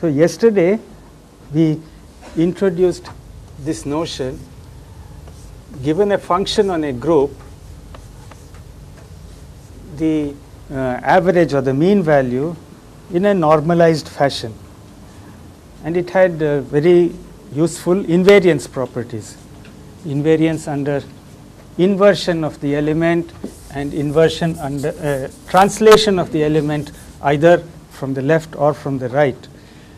So yesterday we introduced this notion: given a function on a group, the average or the mean value in a normalized fashion, and it had very useful invariance properties. Invariance under inversion of the element and inversion under translation of the element either from the left or from the right.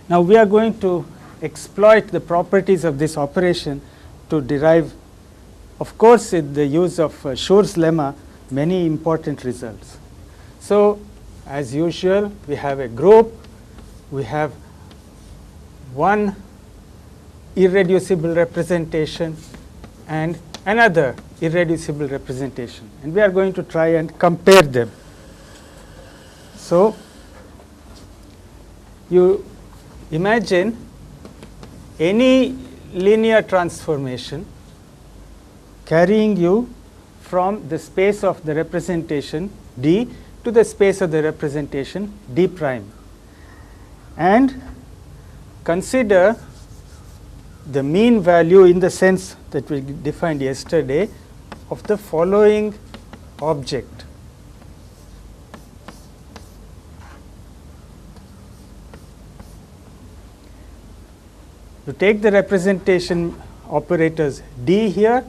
Now we are going to exploit the properties of this operation to derive, of course with the use of Schur's lemma, many important results. So as usual, we have a group, we have one irreducible representation and another irreducible representation, and we are going to try and compare them. So you imagine any linear transformation carrying you from the space of the representation D to the space of the representation D prime, and consider the mean value in the sense that we defined yesterday of the following object. You take the representation operators D here,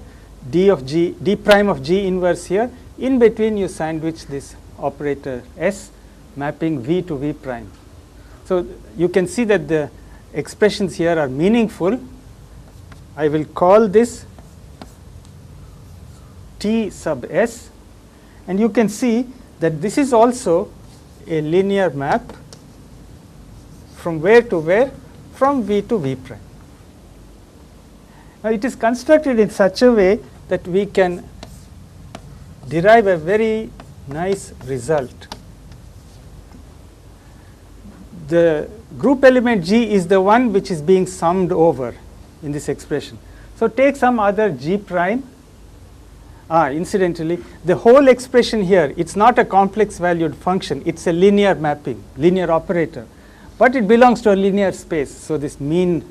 D prime of G inverse here. In between you sandwich this operator S mapping V to V prime. So you can see that the expressions here are meaningful. I will call this T sub S, and you can see that this is also a linear map from where to where? From V to V prime. Now it is constructed in such a way that we can derive a very nice result. The group element G is the one which is being summed over in this expression. So take some other G prime. Incidentally, the whole expression here, it's not a complex valued function, it's a linear mapping, linear operator, but it belongs to a linear space. So this mean,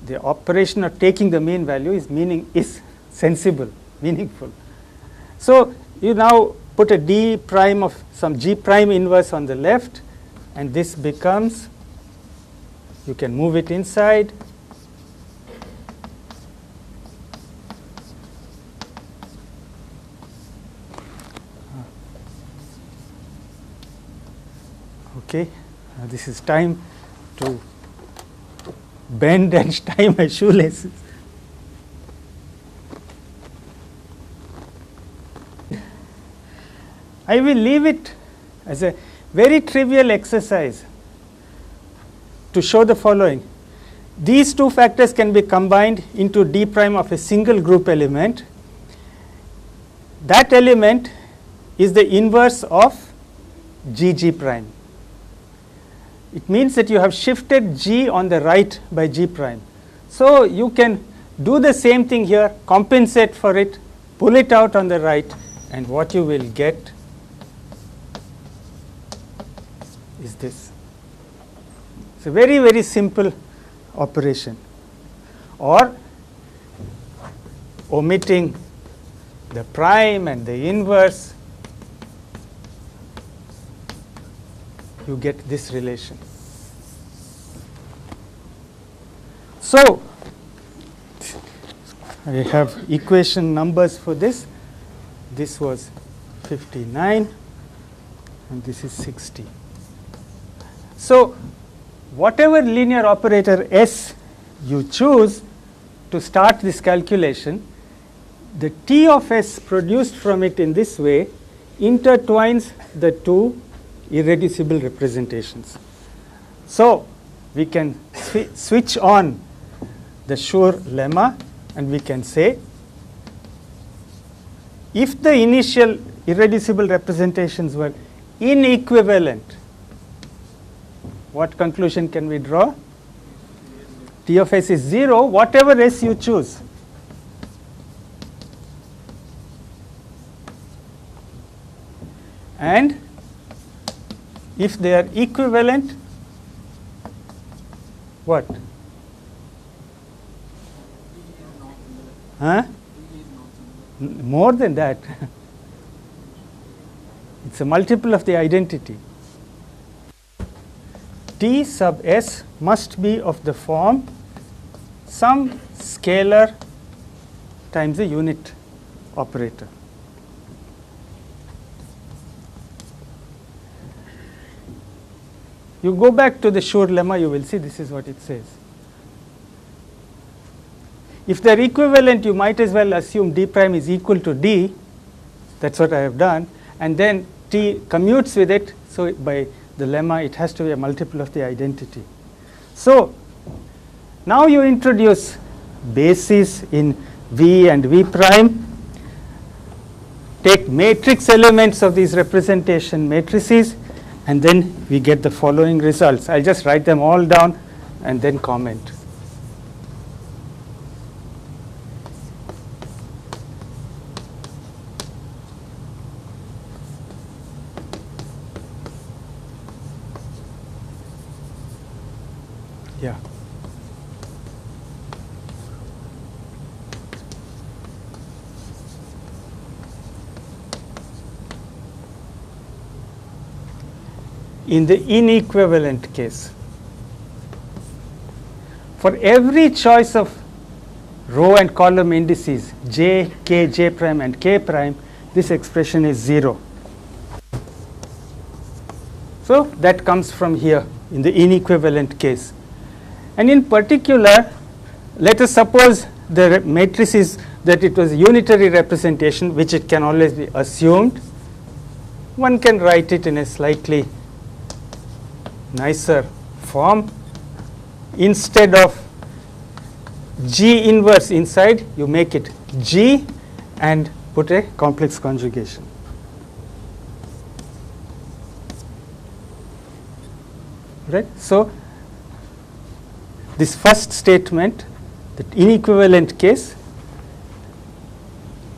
the operation of taking the mean value is sensible, meaningful. So you now put a D prime of some G prime inverse on the left, and this becomes, you can move it inside, okay. This is time to bend and tie my shoelaces. I will leave it as a very trivial exercise to show the following. These two factors can be combined into D prime of a single group element. That element is the inverse of GG prime. It means that you have shifted G on the right by G prime. So you can do the same thing here, compensate for it, pull it out on the right, and what you will get is this. It's a very, very simple operation. Or omitting the prime and the inverse, you get this relation. So I have equation numbers for this. This was 59 and this is 60. So whatever linear operator S you choose to start this calculation, the T of S produced from it in this way intertwines the two irreducible representations. So we can switch on the Schur lemma and we can say, if the initial irreducible representations were inequivalent, what conclusion can we draw? T of S is 0, whatever S you choose. And if they are equivalent, What? Huh? More than that. It's a multiple of the identity. T sub s must be of the form some scalar times a unit operator. You go back to the Schur lemma, you will see this is what it says. If they are equivalent, you might as well assume d prime is equal to d. That's what I have done. And then t commutes with it. So by the lemma, it has to be a multiple of the identity. So now you introduce bases in V and V prime. Take matrix elements of these representation matrices, and then we get the following results. I'll just write them all down and then comment. Yeah. In the inequivalent case, for every choice of row and column indices j, k, j prime and k prime, this expression is 0. So that comes from here in the inequivalent case. And in particular, let us suppose the matrix is that it was a unitary representation, which it can always be assumed. One can write it in a slightly nicer form. Instead of G inverse inside, you make it G and put a complex conjugation. Right? So this first statement, the inequivalent case,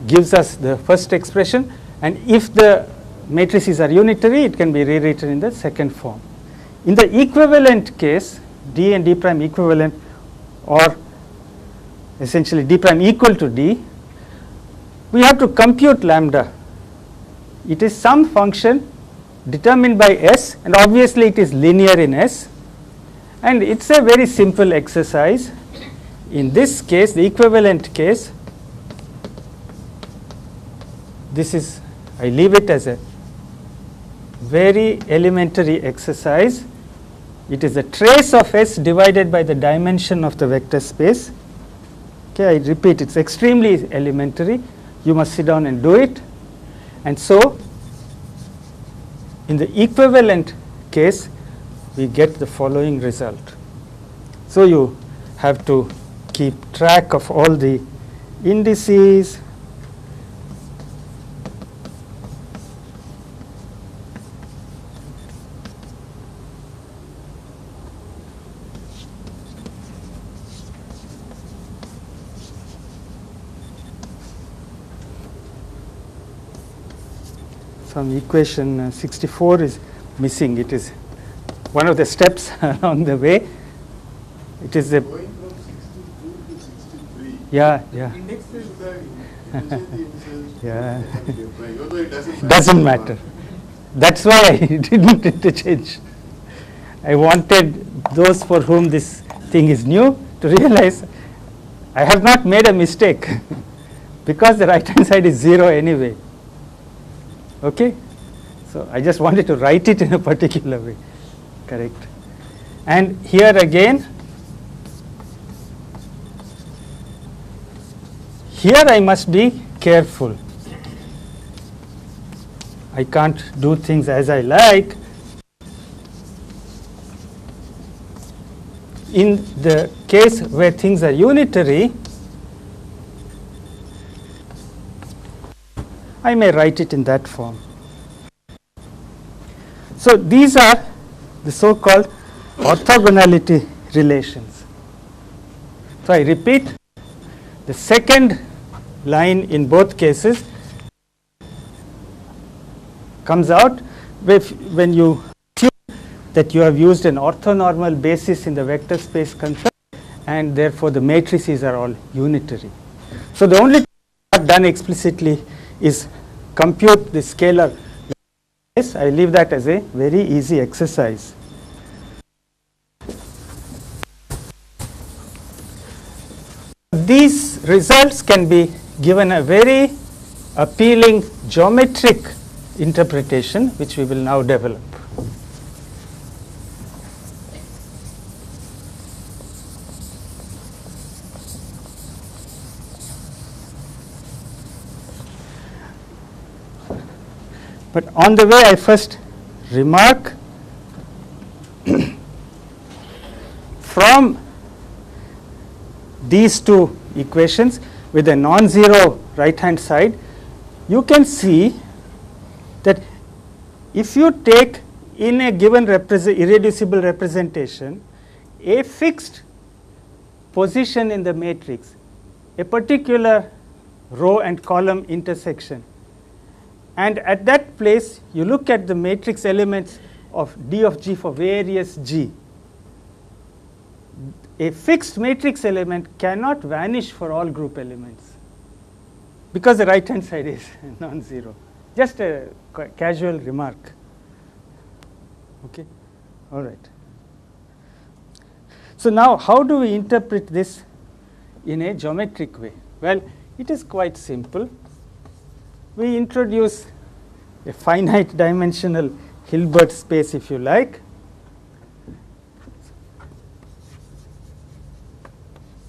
gives us the first expression, and if the matrices are unitary, it can be rewritten in the second form. In the equivalent case, d and d prime equivalent, or essentially d prime equal to d, we have to compute lambda. It is some function determined by s, and obviously it is linear in s, and it's a very simple exercise. In this case, the equivalent case, this is, I leave it as a very elementary exercise. It is a trace of s divided by the dimension of the vector space. Okay, I repeat, it's extremely elementary. You must sit down and do it. And so in the equivalent case, we get the following result. So you have to keep track of all the indices, some equation 64 is missing. It is one of the steps along the way. It is a going from 62 to 63. Yeah. Indexes. Yeah. Although it Doesn't matter. That's why I didn't interchange. I wanted those for whom this thing is new to realize I have not made a mistake because the right hand side is 0 anyway. Okay? So I just wanted to write it in a particular way. Correct. And here again, here I must be careful. I can't do things as I like. In the case where things are unitary, I may write it in that form. So these are the so-called orthogonality relations. So I repeat, the second line in both cases comes out when you assume that you have used an orthonormal basis in the vector space concept, and therefore the matrices are all unitary. So the only thing not done explicitly is compute the scalar. Yes, I leave that as a very easy exercise. These results can be given a very appealing geometric interpretation, which we will now develop. But on the way, I first remark from these two equations with a non-zero right-hand side, you can see that if you take in a given irreducible representation a fixed position in the matrix, a particular row and column intersection, and at that place you look at the matrix elements of D of G for various G. A fixed matrix element cannot vanish for all group elements because the right hand side is non-zero. Just a casual remark. Okay, all right. So now how do we interpret this in a geometric way? Well, it is quite simple. We introduce a finite dimensional Hilbert space, if you like.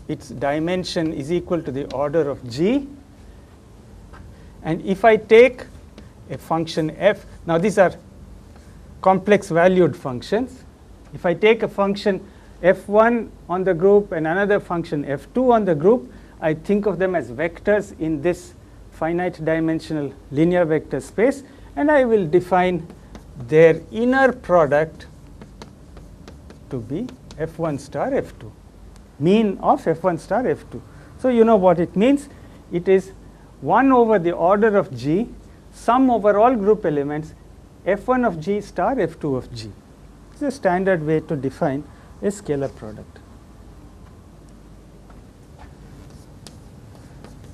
Its dimension is equal to the order of G. And if I take a function f, now these are complex valued functions. If I take a function f1 on the group and another function f2 on the group, I think of them as vectors in this finite dimensional linear vector space, and I will define their inner product to be f1 star f2, mean of f1 star f2. So you know what it means. It is 1 over the order of G, sum over all group elements, f1 of G star f2 of G. It's a standard way to define a scalar product.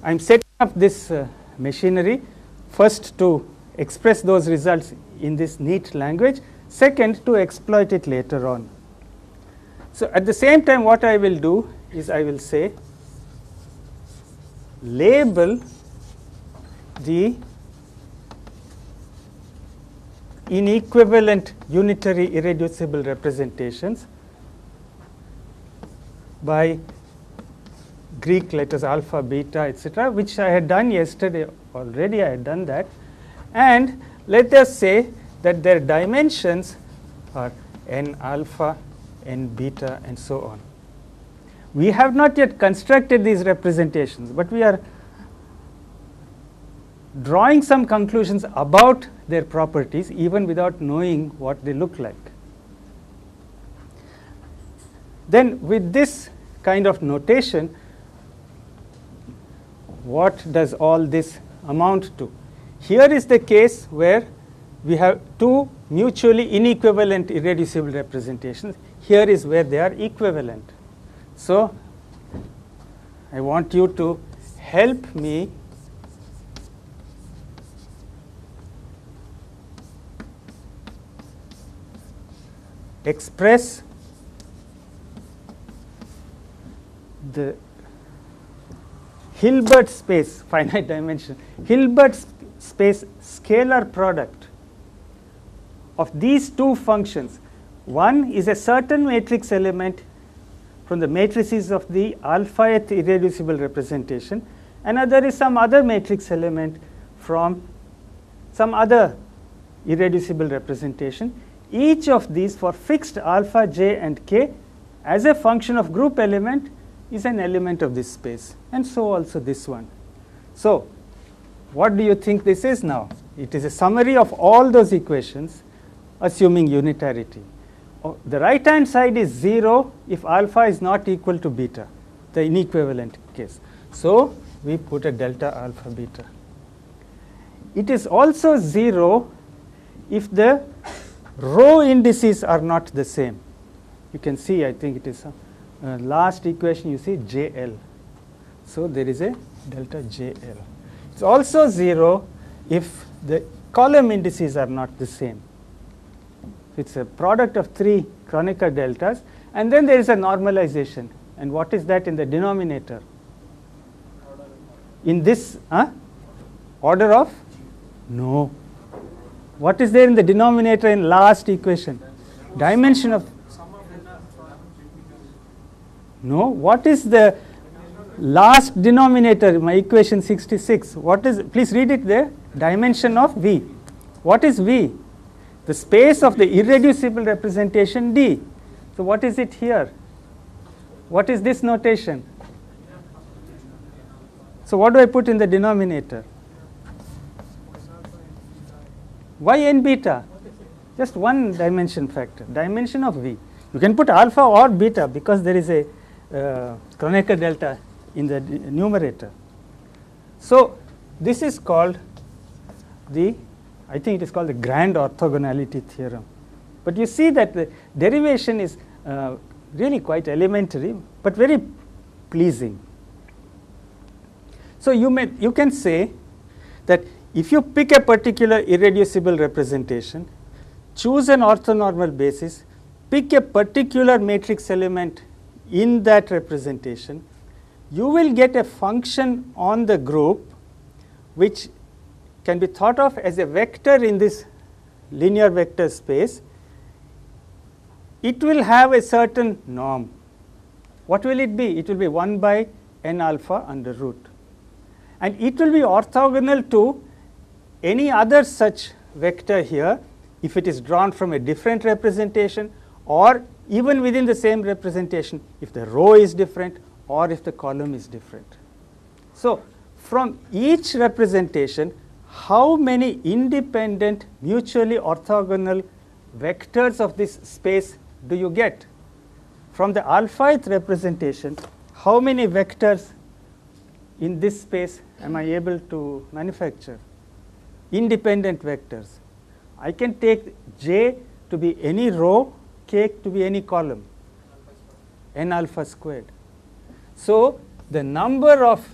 I am setting up this machinery first to express those results in this neat language, second to exploit it later on. So at the same time, what I will do is I will say label the inequivalent unitary irreducible representations by Greek letters alpha, beta, etc., which I had done yesterday already. I had done that. And let us say that their dimensions are n alpha, n beta, and so on. We have not yet constructed these representations, but we are drawing some conclusions about their properties even without knowing what they look like. Then with this kind of notation, what does all this amount to? Here is the case where we have two mutually inequivalent irreducible representations. Here is where they are equivalent. So I want you to help me express the Hilbert space, finite dimension, Hilbert space scalar product of these two functions. One is a certain matrix element from the matrices of the alpha-th irreducible representation. Another is some other matrix element from some other irreducible representation. Each of these for fixed alpha, j, and k as a function of group element is an element of this space, and so also this one. So what do you think this is now? It is a summary of all those equations assuming unitarity. The right hand side is 0 if alpha is not equal to beta, the inequivalent case. So we put a delta alpha beta. It is also 0 if the row indices are not the same. You can see, I think it is last equation, you see JL. So there is a delta JL. It's also 0 if the column indices are not the same. It's a product of 3 Kronecker deltas, and then there is a normalization. And what is that in the denominator? In this order of? No. What is there in the denominator in last equation? Dimension of. No. What is the last denominator? My equation 66. What is? Please read it there. Dimension of V. What is V? The space of the irreducible representation D. So what is it here? What is this notation? So what do I put in the denominator? Why n beta? Just one dimension factor, dimension of V. You can put alpha or beta because there is a Kronecker delta in the numerator. So this is called I think it is called the grand orthogonality theorem. But you see that the derivation is really quite elementary, but very pleasing. So you can say that if you pick a particular irreducible representation, choose an orthonormal basis, pick a particular matrix element in that representation, you will get a function on the group which can be thought of as a vector in this linear vector space. It will have a certain norm. What will it be? It will be 1 by n alpha under root. And it will be orthogonal to any other such vector here if it is drawn from a different representation, or even within the same representation if the row is different or if the column is different. So from each representation, how many independent mutually orthogonal vectors of this space do you get? From the alphath representation, how many vectors in this space am I able to manufacture? Independent vectors. I can take J to be any row, K to be any column, n alpha squared. So the number of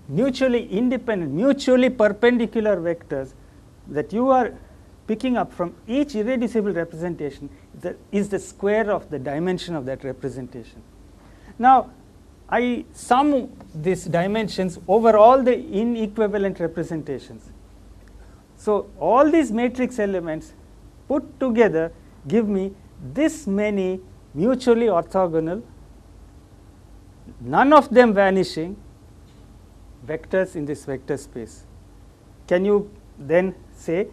mutually independent, mutually perpendicular vectors that you are picking up from each irreducible representation is the square of the dimension of that representation. Now I sum these dimensions over all the inequivalent representations. So all these matrix elements put together give me this many mutually orthogonal, none of them vanishing, vectors in this vector space. Can you then say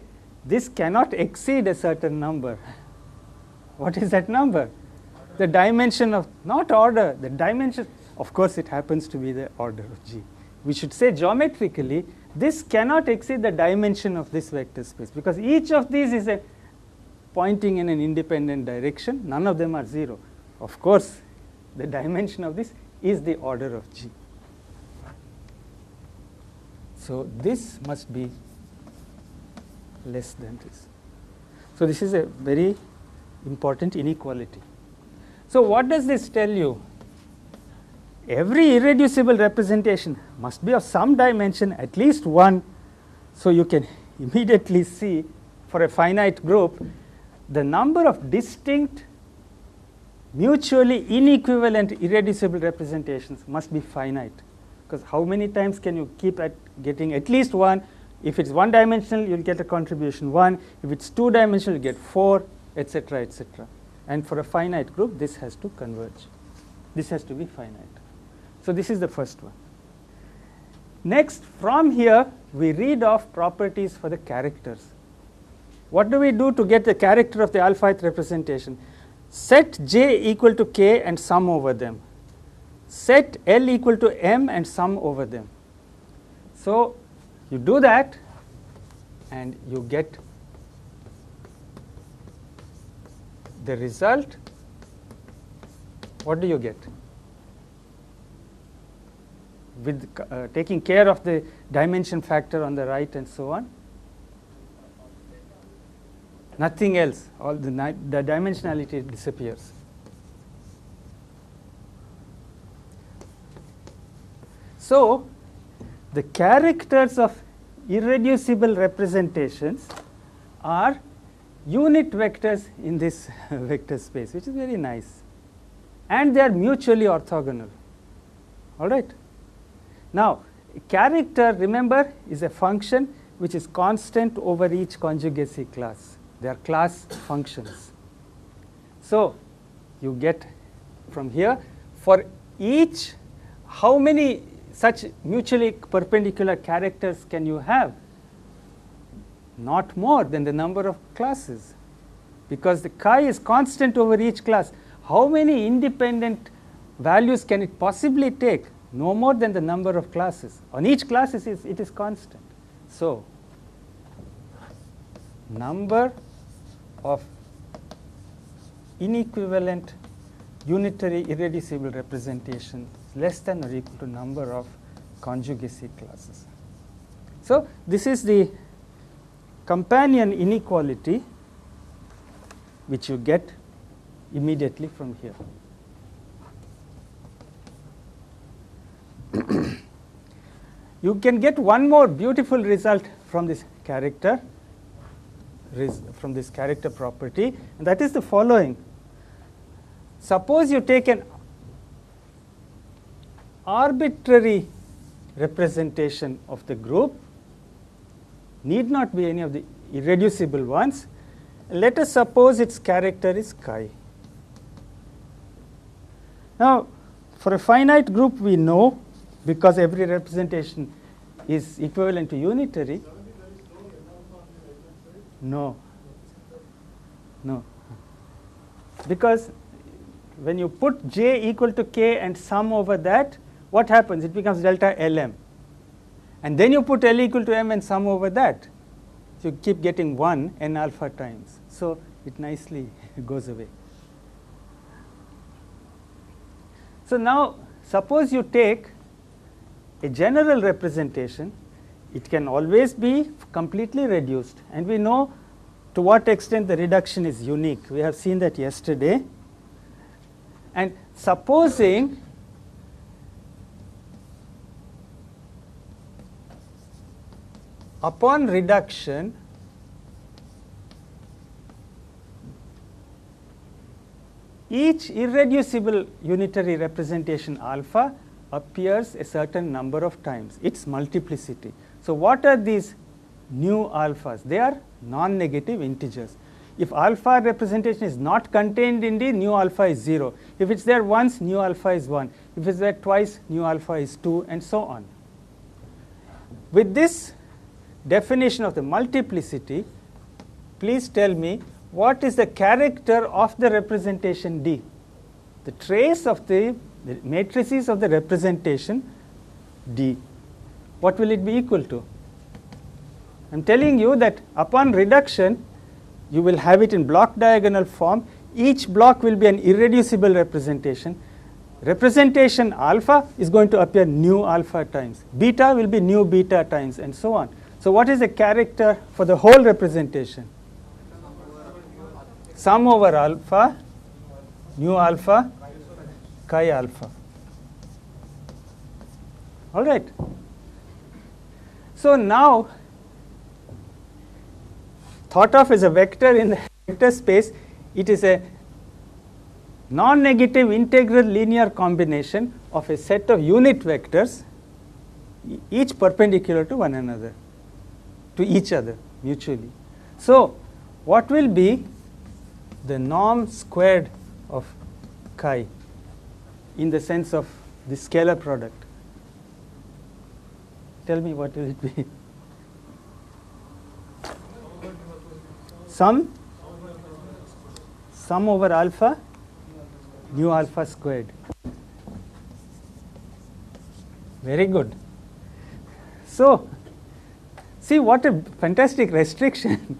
this cannot exceed a certain number? What is that number? The dimension of, not order, the dimension. Of course it happens to be the order of G. We should say geometrically this cannot exceed the dimension of this vector space, because each of these is pointing in an independent direction. None of them are 0. Of course the dimension of this is the order of G. So this must be less than this. So this is a very important inequality. So what does this tell you? Every irreducible representation must be of some dimension, at least 1. So you can immediately see for a finite group the number of distinct mutually inequivalent irreducible representations must be finite. Because how many times can you keep at getting at least 1? If it's 1 dimensional, you'll get a contribution 1. If it's 2 dimensional, you get 4, etc., etc. And for a finite group, this has to converge. This has to be finite. So this is the first one. Next, from here, we read off properties for the characters. What do we do to get the character of the alphath representation? Set J equal to K and sum over them. Set L equal to M and sum over them. So you do that and you get the result. What do you get? With taking care of the dimension factor on the right and so on. nothing else. All the dimensionality disappears. So, the characters of irreducible representations are unit vectors in this vector space, which is very nice, and they are mutually orthogonal. All right. Now, character, remember, is a function which is constant over each conjugacy class. They are class functions. So, you get from here, for each, how many such mutually perpendicular characters can you have? Not more than the number of classes, because the chi is constant over each class. How many independent values can it possibly take? No more than the number of classes. On each class it is constant. So, number of inequivalent unitary irreducible representation less than or equal to number of conjugacy classes. So, this is the companion inequality which you get immediately from here. You can get one more beautiful result from this character, property, and that is the following. Suppose you take an arbitrary representation of the group, need not be any of the irreducible ones. Let us suppose its character is chi. Now, for a finite group, we know, because every representation is equivalent to unitary. No. Because when you put j equal to k and sum over that, what happens? It becomes delta Lm. And then you put L equal to m and sum over that. So you keep getting 1 n alpha times. So it nicely goes away. So now suppose you take a general representation, it can always be completely reduced, and we know to what extent the reduction is unique. We have seen that yesterday. And supposing upon reduction each irreducible unitary representation alpha appears a certain number of times, its multiplicity. So what are these new alphas? They are non-negative integers. If alpha representation is not contained in D, new alpha is 0. If it's there once, new alpha is 1. If it's there twice, new alpha is 2, and so on. With this definition of the multiplicity, please tell me what is the character of the representation D? The trace of the matrices of the representation D. What will it be equal to? I am telling you that upon reduction, you will have it in block diagonal form. Each block will be an irreducible representation. Representation alpha is going to appear nu alpha times. Beta will be nu beta times, and so on. So what is the character for the whole representation? Sum over alpha, nu alpha, chi alpha. All right. So now, thought of as a vector in the vector space, it is a non-negative integral linear combination of a set of unit vectors, each perpendicular to one another, to each other mutually. So what will be the norm squared of chi in the sense of the scalar product? Tell me, what will it be? Sum over alpha, nu alpha squared. Very good. So see what a fantastic restriction.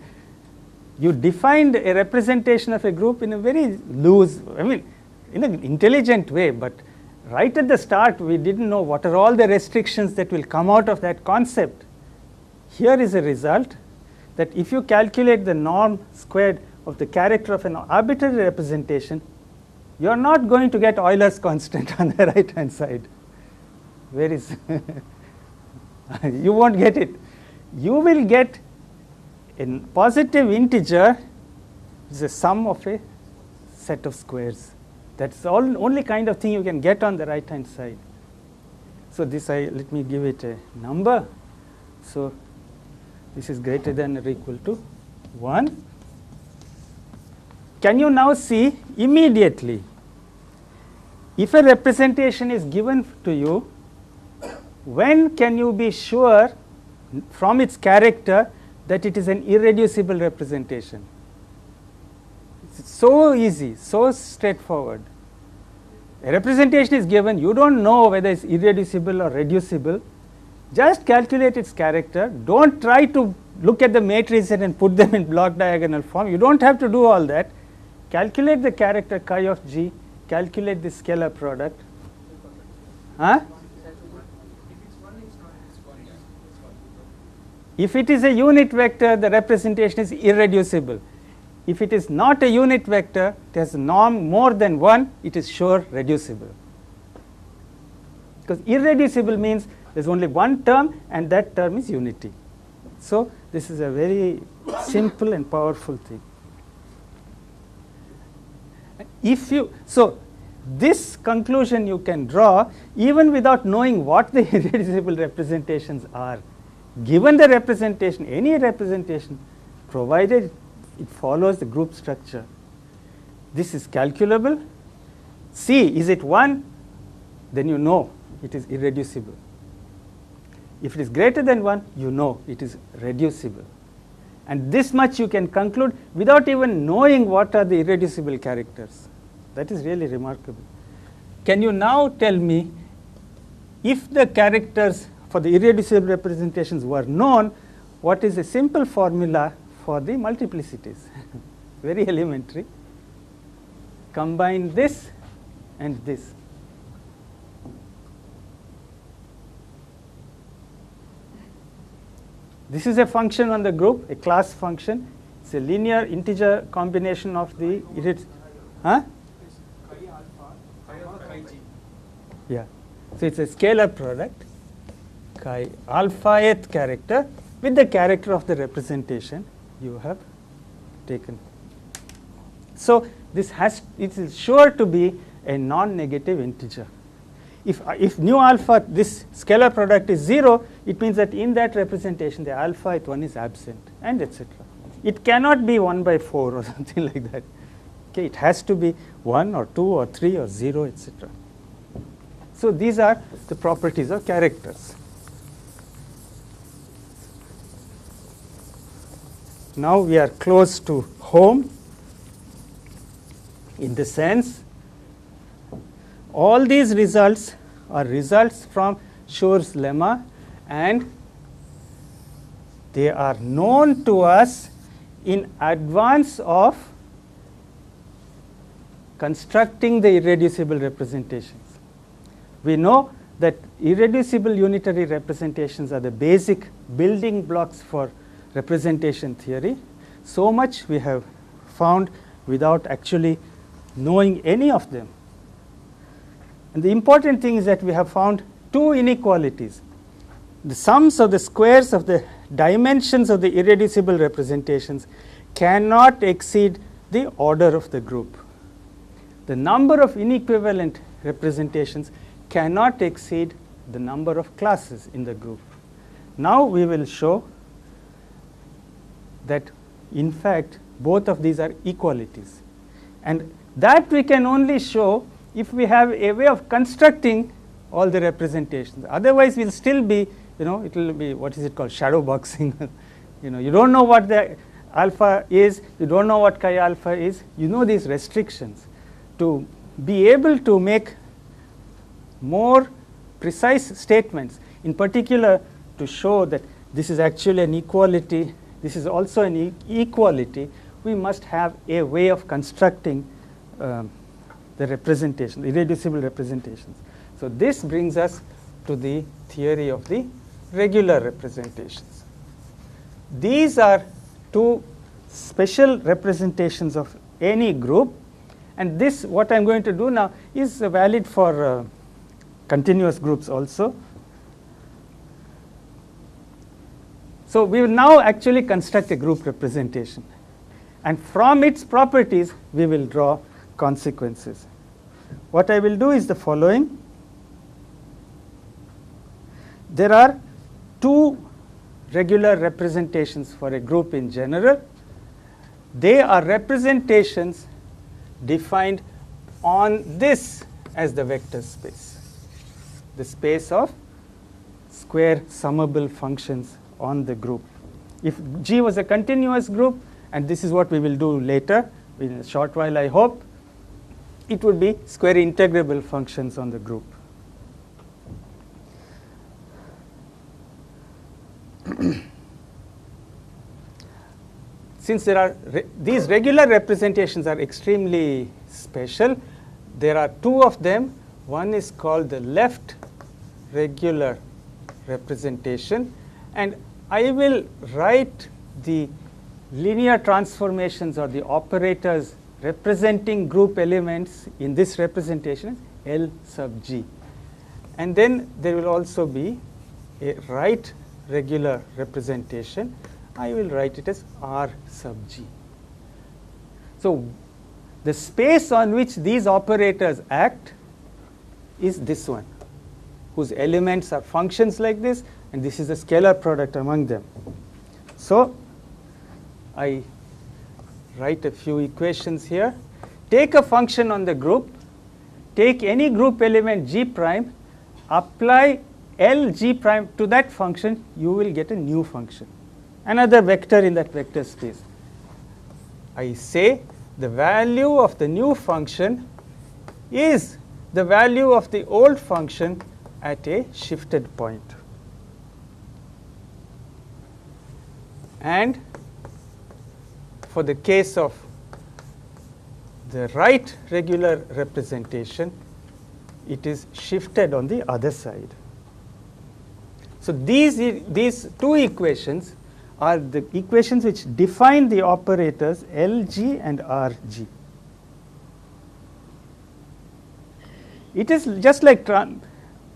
You defined a representation of a group in a very loose, I mean, in an intelligent way, but right at the start we didn't know what are all the restrictions that will come out of that concept. Here is a result. that if you calculate the norm squared of the character of an arbitrary representation, you are not going to get Euler's constant on the right hand side. Where is you won't get it. You will get a positive integer is a sum of a set of squares. That's the only kind of thing you can get on the right hand side. So this let me give it a number. So this is greater than or equal to 1. Can you now see immediately, if a representation is given to you, when can you be sure from its character that it is an irreducible representation? It's so easy, so straightforward. A representation is given, you don't know whether it's irreducible or reducible. Just calculate its character. Don't try to look at the matrices and put them in block diagonal form. You don't have to do all that. Calculate the character chi of g, calculate the scalar product. Huh? If it is a unit vector, the representation is irreducible. If it is not a unit vector, it has a norm more than 1, it is sure reducible. Because irreducible means there is only one term and that term is unity. So this is a very simple and powerful thing. So this conclusion you can draw even without knowing what the irreducible representations are. Given the representation, any representation, provided it follows the group structure, this is calculable. See, is it 1? Then you know it is irreducible. If it is greater than 1, you know it is reducible. And this much you can conclude without even knowing what are the irreducible characters. That is really remarkable. Can you now tell me, if the characters for the irreducible representations were known, what is a simple formula for the multiplicities? Very elementary. Combine this and this. This is a function on the group, a class function. It's a linear integer combination of the huh? Yeah. So it's a scalar product, chi alpha-th character with the character of the representation you have taken. So this it is sure to be a non-negative integer. If nu alpha, this scalar product is 0, it means that in that representation the alpha-th one is absent, and etc. It cannot be 1 by 4 or something like that. Okay, it has to be 1 or 2 or 3 or 0, etc. So these are the properties of characters. Now we are close to home, in the sense all these results are results from Schur's lemma, and they are known to us in advance of constructing the irreducible representations. We know that irreducible unitary representations are the basic building blocks for representation theory. So much we have found without actually knowing any of them. And the important thing is that we have found two inequalities. The sums of the squares of the dimensions of the irreducible representations cannot exceed the order of the group. The number of inequivalent representations cannot exceed the number of classes in the group. Now we will show that in fact both of these are equalities, and that we can only show if we have a way of constructing all the representations. Otherwise we'll still be, it will be, what is it called, shadow boxing. You don't know what the alpha is, you don't know what chi alpha is, you know these restrictions. To be able to make more precise statements, in particular to show that this is actually an equality, this is also an equality, we must have a way of constructing the representation, the irreducible representations. So this brings us to the theory of the regular representations. These are two special representations of any group, and this, what I am going to do now, is valid for continuous groups also. So we will now actually construct a group representation, and from its properties we will draw consequences. What I will do is the following. There are two regular representations for a group in general. They are representations defined on this as the vector space, the space of square summable functions on the group. If G was a continuous group, and this is what we will do later in a short while I hope, it would be square integrable functions on the group. Since there are these regular representations are extremely special, there are two of them. One is called the left regular representation, and I will write the linear transformations or the operators representing group elements in this representation as L sub G. And then there will also be a right regular representation. I will write it as R sub G. So the space on which these operators act is this one, whose elements are functions like this, and this is a scalar product among them. So I write a few equations here. Take a function on the group, take any group element G prime, apply L G prime to that function, you will get a new function, another vector in that vector space. I say the value of the new function is the value of the old function at a shifted point. And for the case of the right regular representation, it is shifted on the other side. So these two equations are the equations which define the operators LG and RG. It is just like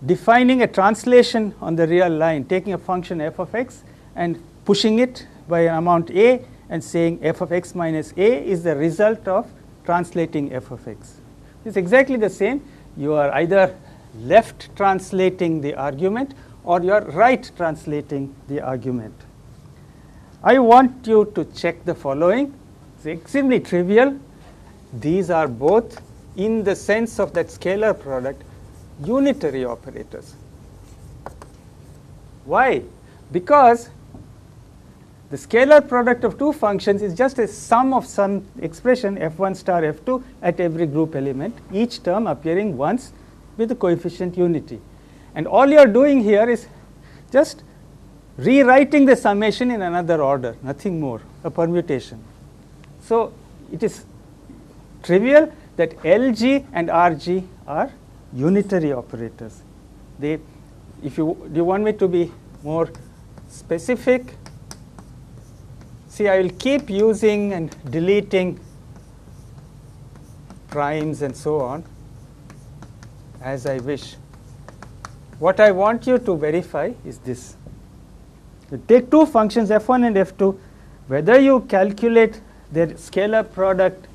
defining a translation on the real line, taking a function f of x and pushing it by an amount a and saying f of x minus a is the result of translating f of x. It's exactly the same. You are either left translating the argument or you are right translating the argument. I want you to check the following. It's extremely trivial. These are both, in the sense of that scalar product, unitary operators. Why? Because the scalar product of two functions is just a sum of some expression f1 star f2 at every group element, each term appearing once with the coefficient unity. And all you are doing here is just rewriting the summation in another order, nothing more, a permutation. So it is trivial that LG and RG are unitary operators. Do you want me to be more specific? See, I will keep using and deleting primes and so on as I wish. What I want you to verify is this. You take two functions f1 and f2, whether you calculate their scalar product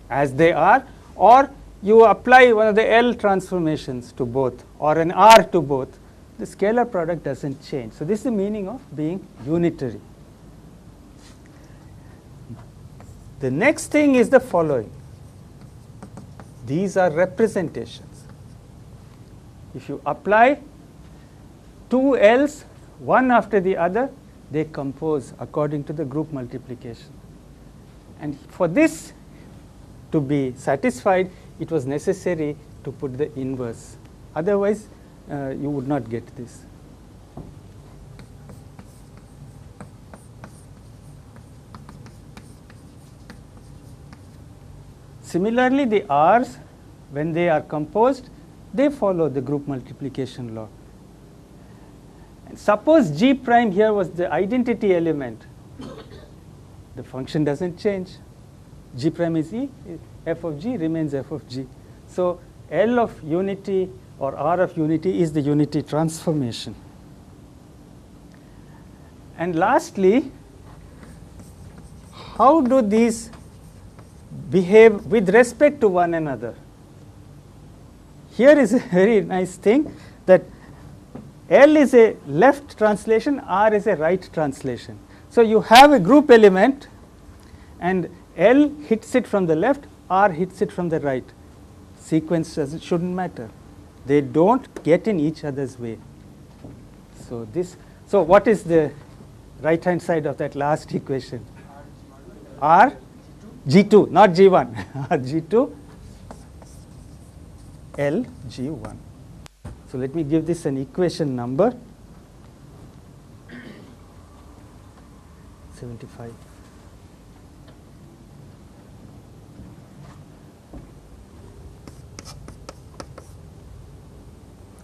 as they are, or you apply one of the L transformations to both or an R to both, the scalar product doesn't change. So this is the meaning of being unitary. The next thing is the following. These are representations. If you apply two L's, one after the other, they compose according to the group multiplication. And for this to be satisfied, it was necessary to put the inverse. Otherwise, you would not get this. Similarly, the R's, when they are composed, they follow the group multiplication law. And suppose G prime here was the identity element. The function doesn't change. G prime is E, f of g remains f of g. So L of unity or R of unity is the unity transformation. And lastly, how do these behave with respect to one another? Here is a very nice thing, that L is a left translation, R is a right translation. So you have a group element and L hits it from the left, R hits it from the right. Sequence shouldn't matter. They don't get in each other's way. So what is the right hand side of that last equation? R G2, not G1. R G2, L G1. So let me give this an equation number 75.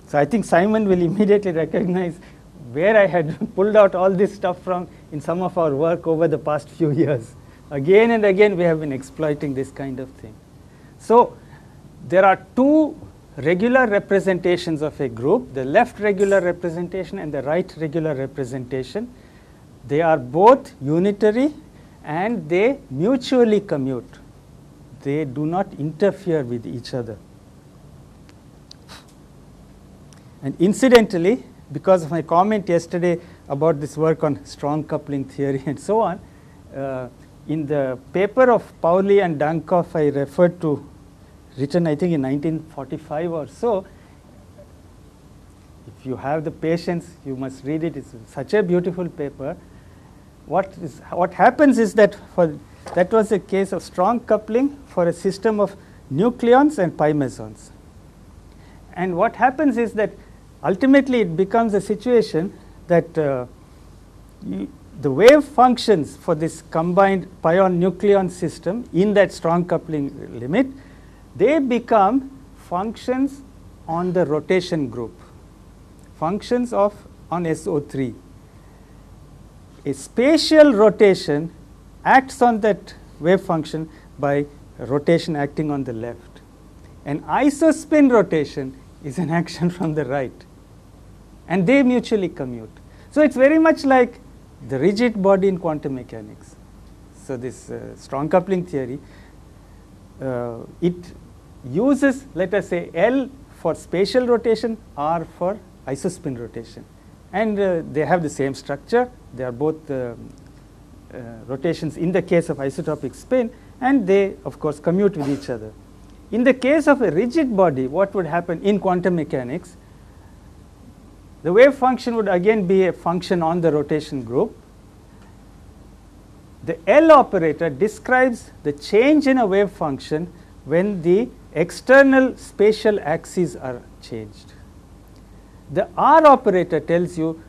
So I think Simon will immediately recognize where I had pulled out all this stuff from in some of our work over the past few years. Again and again we have been exploiting this kind of thing. So there are two regular representations of a group, the left regular representation and the right regular representation. They are both unitary and they mutually commute. They do not interfere with each other. And incidentally, because of my comment yesterday about this work on strong coupling theory and so on, in the paper of Pauli and Dankoff I referred to, written I think in 1945 or so, if you have the patience, you must read it. It's such a beautiful paper. What happens is that that was a case of strong coupling for a system of nucleons and pi mesons. And what happens is that ultimately it becomes a situation that the wave functions for this combined pion nucleon system in that strong coupling limit, they become functions on the rotation group, functions on SO3. A spatial rotation acts on that wave function by rotation acting on the left. An isospin rotation is an action from the right, and they mutually commute. So it's very much like the rigid body in quantum mechanics. So this strong coupling theory, it uses, let us say, L for spatial rotation, R for isospin rotation, and they have the same structure. They are both rotations in the case of isotropic spin, and they of course commute with each other. In the case of a rigid body, what would happen in quantum mechanics? The wave function would again be a function on the rotation group. The L operator describes the change in a wave function when the external spatial axes are changed. The R operator tells you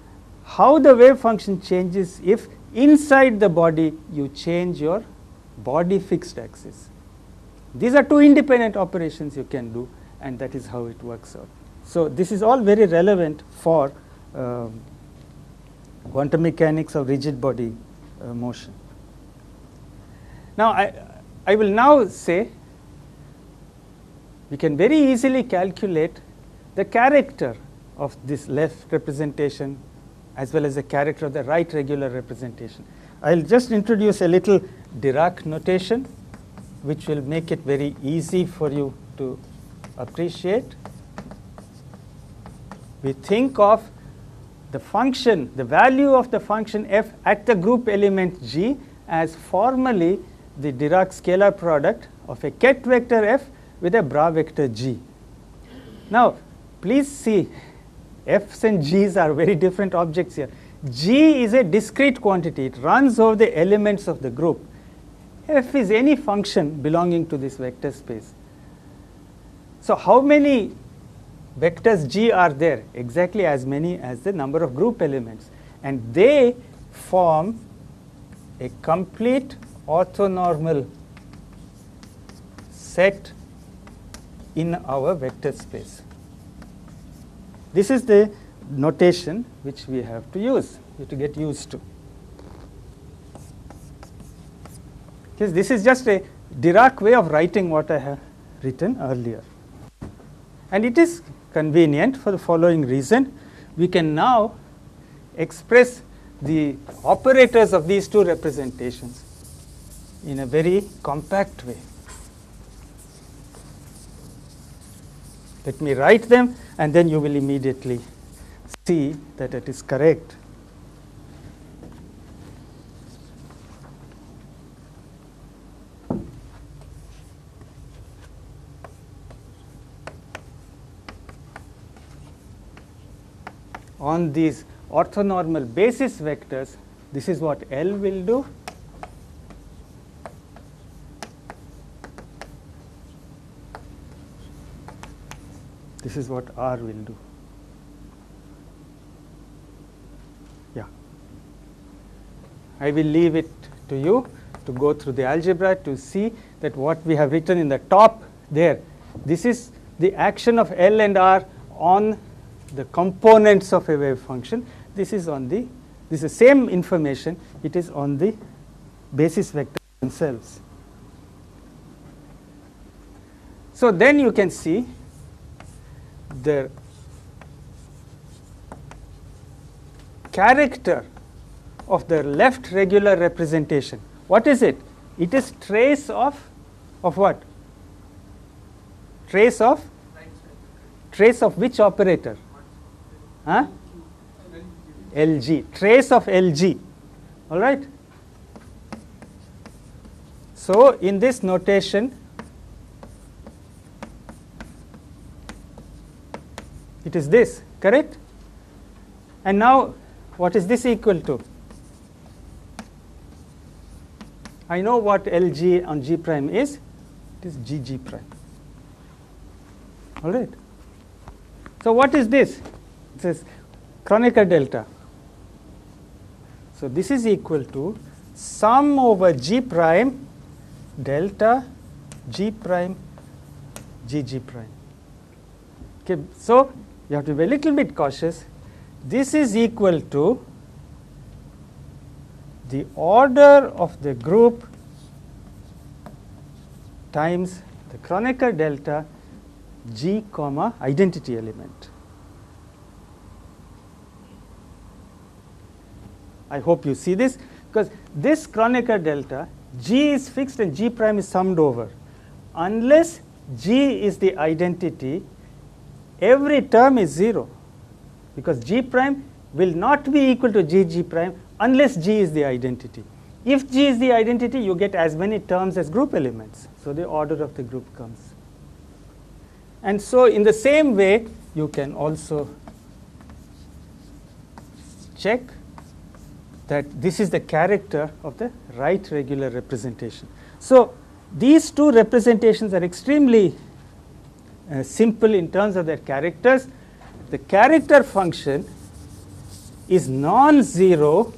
how the wave function changes if inside the body you change your body fixed axis. These are two independent operations you can do, and that is how it works out. So this is all very relevant for quantum mechanics of rigid body motion. Now I will now say we can very easily calculate the character of this left representation as well as the character of the right regular representation. I will just introduce a little Dirac notation which will make it very easy for you to appreciate. We think of the function, the value of the function f at the group element G as formally the Dirac scalar product of a ket vector f with a bra vector G. Now please see, f's and g's are very different objects here. G is a discrete quantity. It runs over the elements of the group. F is any function belonging to this vector space. So how many vectors G are there? Exactly as many as the number of group elements, and they form a complete orthonormal set in our vector space. This is the notation which we have to use, to get used to. Because this is just a Dirac way of writing what I have written earlier. And it is convenient for the following reason. We can now express the operators of these two representations in a very compact way. Let me write them, and then you will immediately see that it is correct. On these orthonormal basis vectors, this is what L will do. This is what R will do. Yeah. I will leave it to you to go through the algebra to see that what we have written in the top there, this is the action of L and R on the components of a wave function. This is on the, this is the same information, it is on the basis vectors themselves. So then you can see the character of the left regular representation. What is it? It is trace of what? Trace of which operator? Huh? LG. Trace of LG. All right. So in this notation, it is this, correct? And now what is this equal to? I know what LG on G prime is. It is GG prime. All right. So what is this? It says Kronecker delta. So this is equal to sum over G prime delta G prime GG prime. Okay, so you have to be a little bit cautious. This is equal to the order of the group times the Kronecker delta G comma identity element. I hope you see this, because this Kronecker delta G is fixed and G prime is summed over. Unless G is the identity, every term is 0, because G prime will not be equal to GG prime unless G is the identity. If G is the identity, you get as many terms as group elements. So the order of the group comes. And so in the same way, you can also check that this is the character of the right regular representation. So these two representations are extremely simple in terms of their characters. The character function is non-zero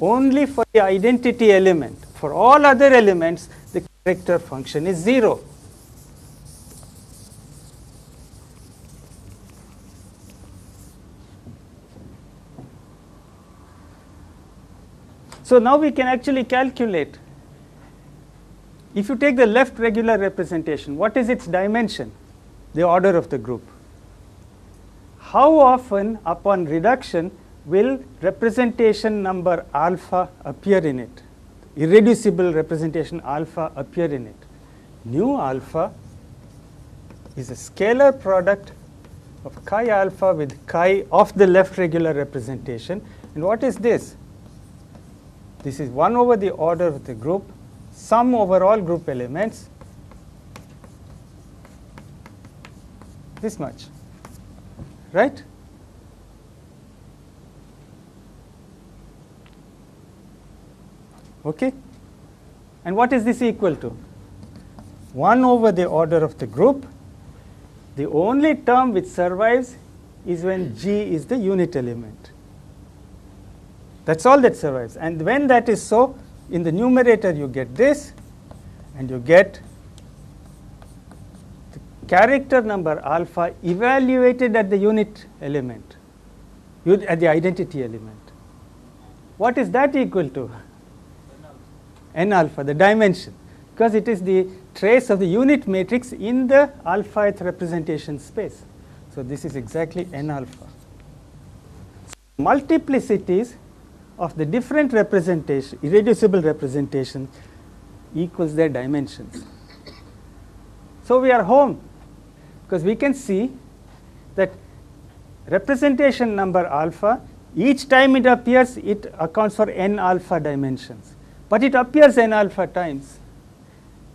only for the identity element. For all other elements, the character function is 0. So now we can actually calculate. If you take the left regular representation, what is its dimension? The order of the group. How often upon reduction will representation number alpha appear in it? Irreducible representation alpha appear in it. Nu alpha is a scalar product of chi alpha with chi of the left regular representation. And what is this? This is 1 over the order of the group, sum over all group elements, this much, right? Okay. And what is this equal to? 1 over the order of the group. The only term which survives is when G is the unit element. That's all that survives. And when that is so, in the numerator you get this, and you get the character number alpha evaluated at the unit element, at the identity element. What is that equal to? n alpha, the dimension, because it is the trace of the unit matrix in the alpha-th representation space. So this is exactly n alpha. So multiplicities of the different representation, irreducible representation, equals their dimensions. So we are home, because we can see that representation number alpha, each time it appears, it accounts for n alpha dimensions, but it appears n alpha times,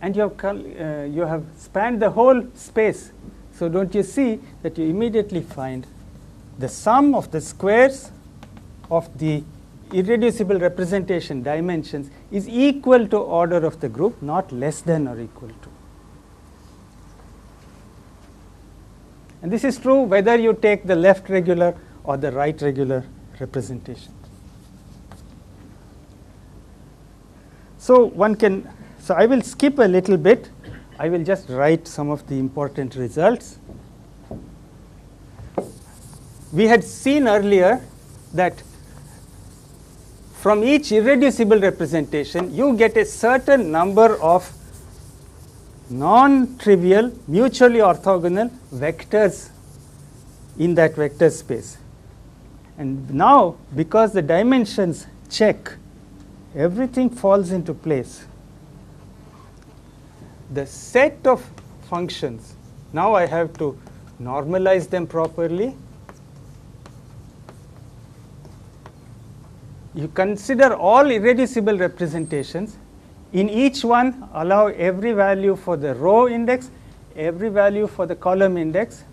and you have spanned the whole space. So don't you see that you immediately find the sum of the squares of the irreducible representation dimensions is equal to order of the group, not less than or equal to. And this is true whether you take the left regular or the right regular representation. So I will skip a little bit. I will just write some of the important results. We had seen earlier that from each irreducible representation, you get a certain number of non-trivial, mutually orthogonal vectors in that vector space. And now, because the dimensions check, everything falls into place. The set of functions, now I have to normalize them properly. You consider all irreducible representations. In each one, allow every value for the row index, every value for the column index.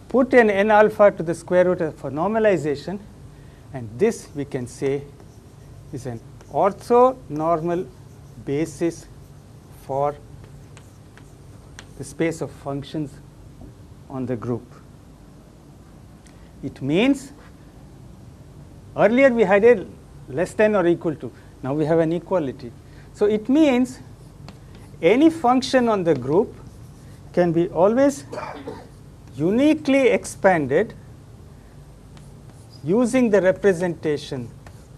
Put an n alpha to the square root for normalization, and this we can say is an orthonormal basis for the space of functions on the group. It means earlier we had a less than or equal to, now we have an equality. So it means any function on the group can be always uniquely expanded using the representation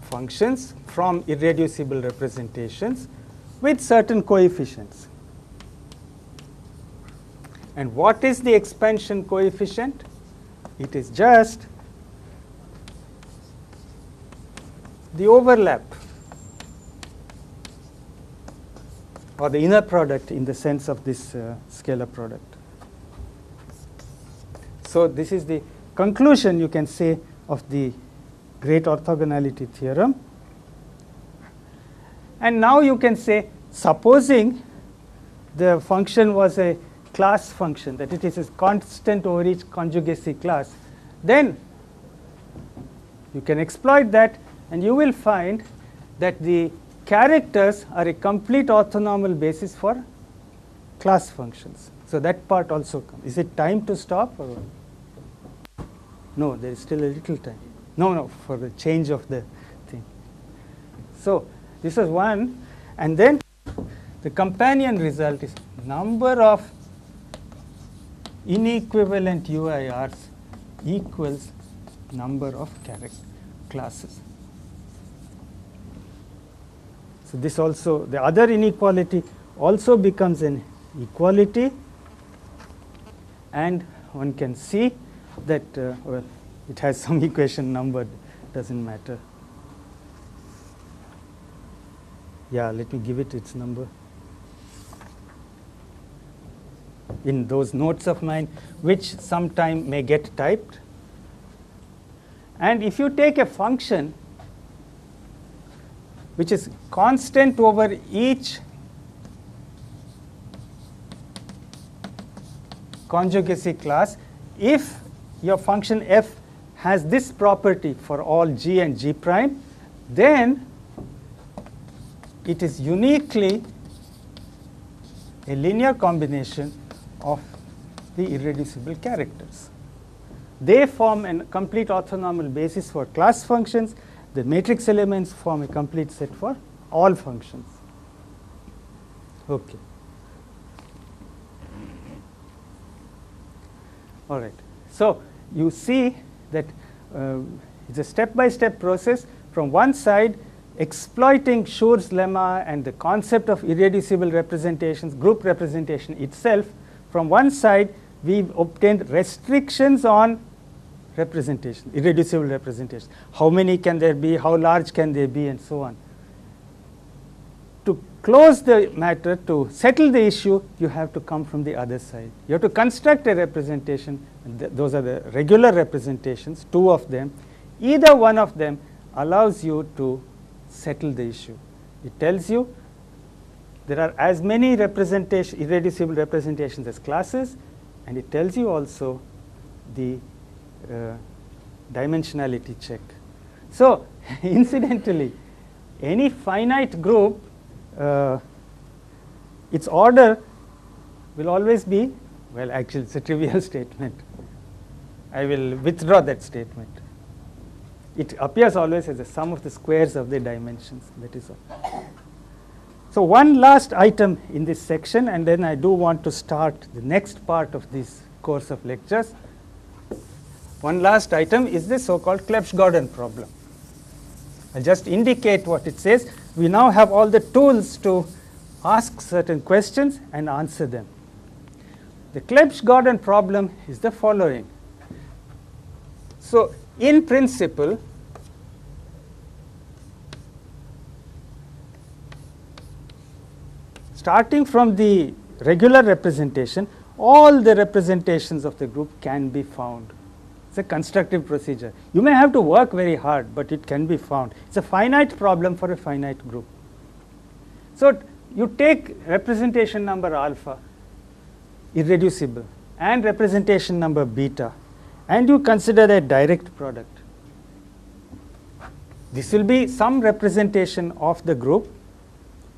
functions from irreducible representations with certain coefficients. And what is the expansion coefficient? It is just the overlap, or the inner product in the sense of this scalar product. So this is the conclusion, you can say, of the great orthogonality theorem. And now you can say, supposing the function was a class function, that it is a constant over each conjugacy class, then you can exploit that, and you will find that the characters are a complete orthonormal basis for class functions. So that part also comes. Is it time to stop? Or no, there is still a little time. No, for the change of the thing. So this is one, and then the companion result is number of inequivalent UIRs equals number of classes. So this also, the other inequality also becomes an equality, and one can see that well, it has some equation number, doesn't matter. Yeah, let me give it its number. In those notes of mine, which sometime may get typed. And if you take a function which is constant over each conjugacy class, if your function f has this property for all g and g prime, then it is uniquely a linear combination of the irreducible characters. They form a complete orthonormal basis for class functions. The matrix elements form a complete set for all functions. Okay. All right. So you see that it's a step-by-step process. From one side, exploiting Schur's lemma and the concept of irreducible representations, group representation itself, from one side we obtained restrictions on representation, irreducible representations. How many can there be, how large can they be, and so on. To close the matter, to settle the issue, you have to come from the other side. You have to construct a representation, and those are the regular representations, two of them. Either one of them allows you to settle the issue. It tells you there are as many irreducible representations as classes, and it tells you also the dimensionality check. So incidentally, any finite group, its order will always be, well, actually it's a trivial statement. I will withdraw that statement. It appears always as the sum of the squares of the dimensions. That is all. So one last item in this section, and then I do want to start the next part of this course of lectures. One last item is the so-called Clebsch-Gordan problem. I'll just indicate what it says. We now have all the tools to ask certain questions and answer them. The Clebsch-Gordan problem is the following. So in principle, starting from the regular representation, all the representations of the group can be found. It's a constructive procedure. You may have to work very hard, but it can be found. It's a finite problem for a finite group. So you take representation number alpha, irreducible, and representation number beta, and you consider a direct product. This will be some representation of the group.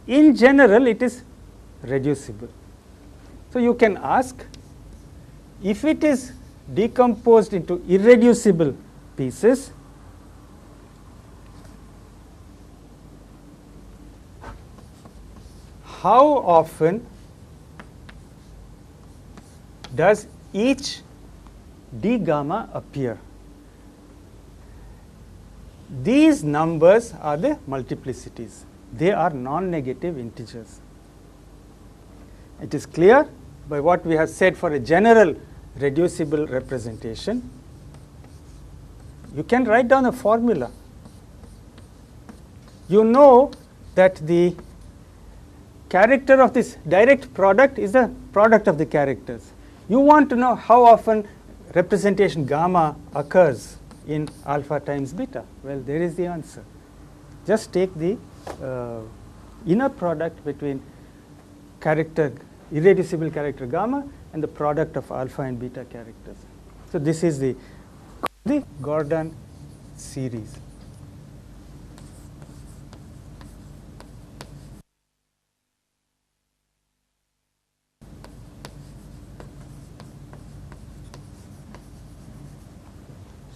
In general, it is reducible. So you can ask, if it is decomposed into irreducible pieces, how often does each d gamma appear? These numbers are the multiplicities. They are non-negative integers. It is clear by what we have said for a general reducible representation. You can write down a formula. You know that the character of this direct product is the product of the characters. You want to know how often representation gamma occurs in alpha times beta. Well, there is the answer. Just take the inner product between irreducible character gamma and the product of alpha and beta characters. So this is the Gordan series.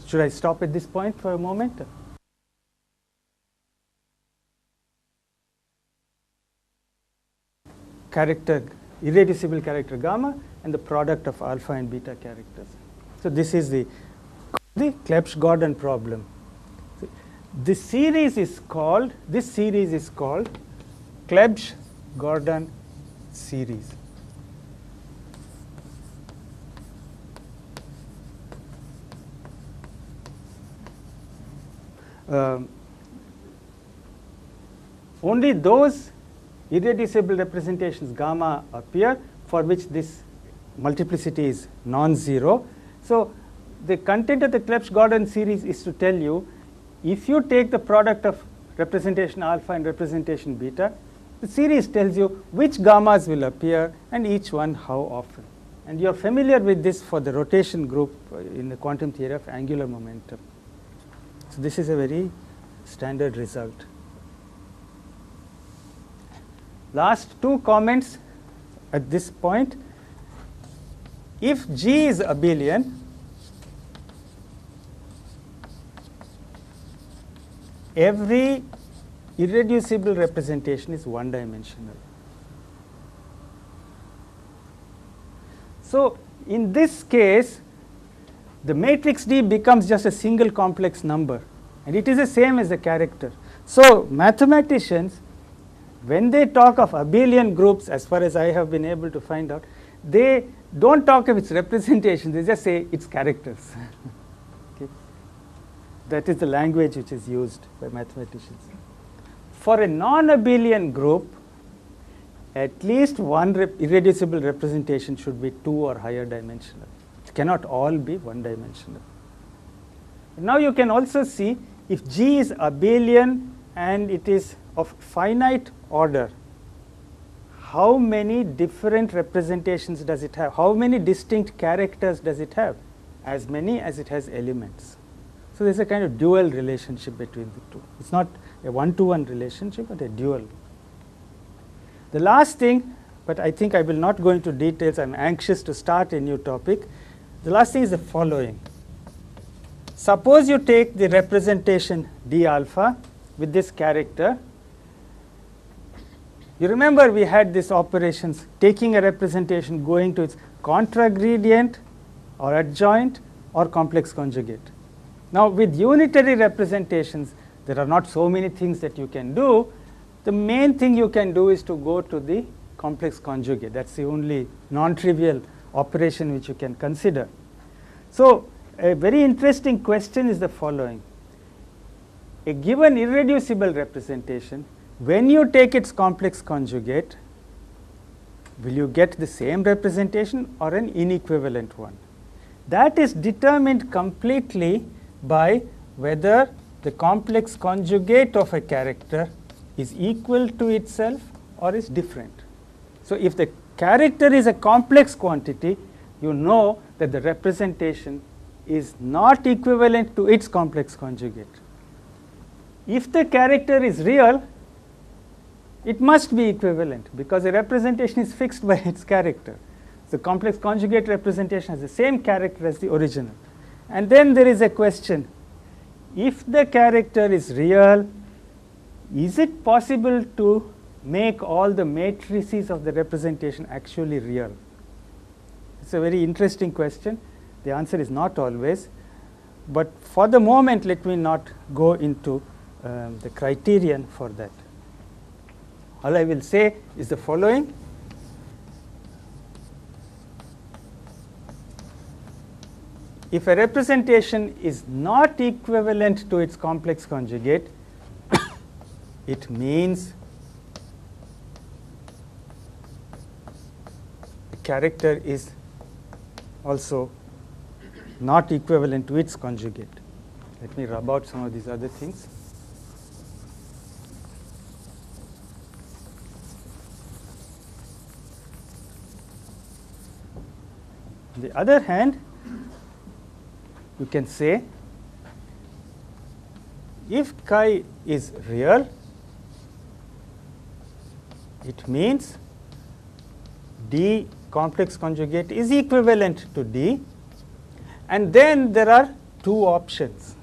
Should I stop at this point for a moment? Irreducible character gamma and the product of alpha and beta characters. So this is the Clebsch-Gordan problem. This series is called Clebsch-Gordan series. Only those irreducible representations gamma appear for which this multiplicity is non-zero. So the content of the Clebsch-Gordan series is to tell you, if you take the product of representation alpha and representation beta, the series tells you which gammas will appear and each one how often. And you are familiar with this for the rotation group in the quantum theory of angular momentum. So this is a very standard result. Last two comments at this point. If G is abelian, every irreducible representation is one-dimensional. So in this case, the matrix D becomes just a single complex number, and it is the same as the character. So mathematicians, when they talk of abelian groups, as far as I have been able to find out, they don't talk of its representation, they just say its characters. Okay. That is the language which is used by mathematicians. For a non-abelian group, at least one irreducible representation should be 2 or higher dimensional. It cannot all be one dimensional. Now you can also see if G is abelian and it is of finite order, how many different representations does it have? How many distinct characters does it have? As many as it has elements. So there is a kind of dual relationship between the two. It's not a one-to-one relationship, but a dual. The last thing, but I think I will not go into details, I am anxious to start a new topic. The last thing is the following. Suppose you take the representation d alpha with this character. You remember we had these operations, taking a representation, going to its contragradient or adjoint or complex conjugate. Now with unitary representations, there are not so many things that you can do. The main thing you can do is to go to the complex conjugate. That's the only non-trivial operation which you can consider. So a very interesting question is the following. A given irreducible representation, when you take its complex conjugate, will you get the same representation or an inequivalent one? That is determined completely by whether the complex conjugate of a character is equal to itself or is different. So if the character is a complex quantity, you know that the representation is not equivalent to its complex conjugate. If the character is real, it must be equivalent because the representation is fixed by its character. The complex conjugate representation has the same character as the original. And then there is a question, if the character is real, is it possible to make all the matrices of the representation actually real? It's a very interesting question. The answer is not always, but for the moment let me not go into the criterion for that. All I will say is the following. If a representation is not equivalent to its complex conjugate, it means the character is also not equivalent to its conjugate. Let me rub out some of these other things. On the other hand, you can say if chi is real, it means D complex conjugate is equivalent to D, and then there are two options.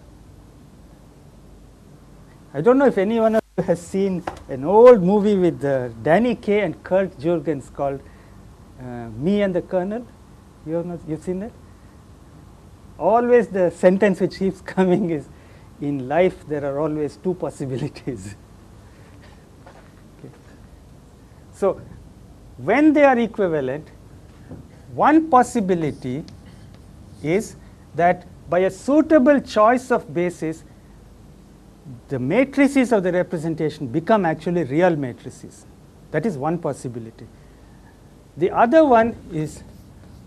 I don't know if anyone of you has seen an old movie with Danny Kaye and Kurt Jurgens called Me and the Colonel. You've seen that? Always the sentence which keeps coming is, in life there are always two possibilities. Okay. So when they are equivalent, one possibility is that by a suitable choice of basis, the matrices of the representation become actually real matrices. That is one possibility. The other one is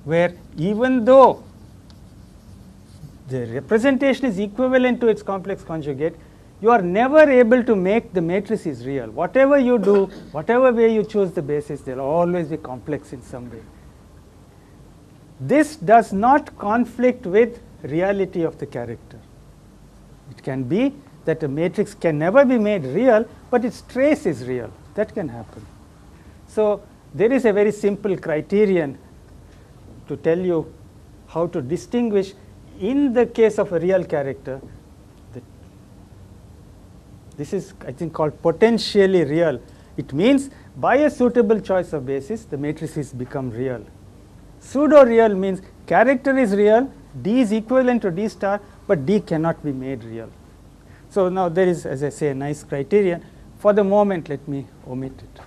where even though the representation is equivalent to its complex conjugate, you are never able to make the matrices real. Whatever you do, whatever way you choose the basis, they will always be complex in some way. This does not conflict with reality of the character. It can be that a matrix can never be made real, but its trace is real. That can happen. So there is a very simple criterion to tell you how to distinguish in the case of a real character. This is, I think, called potentially real. It means by a suitable choice of basis, the matrices become real. Pseudo-real means character is real, D is equivalent to D star, but D cannot be made real. So now there is, as I say, a nice criterion. For the moment, let me omit it.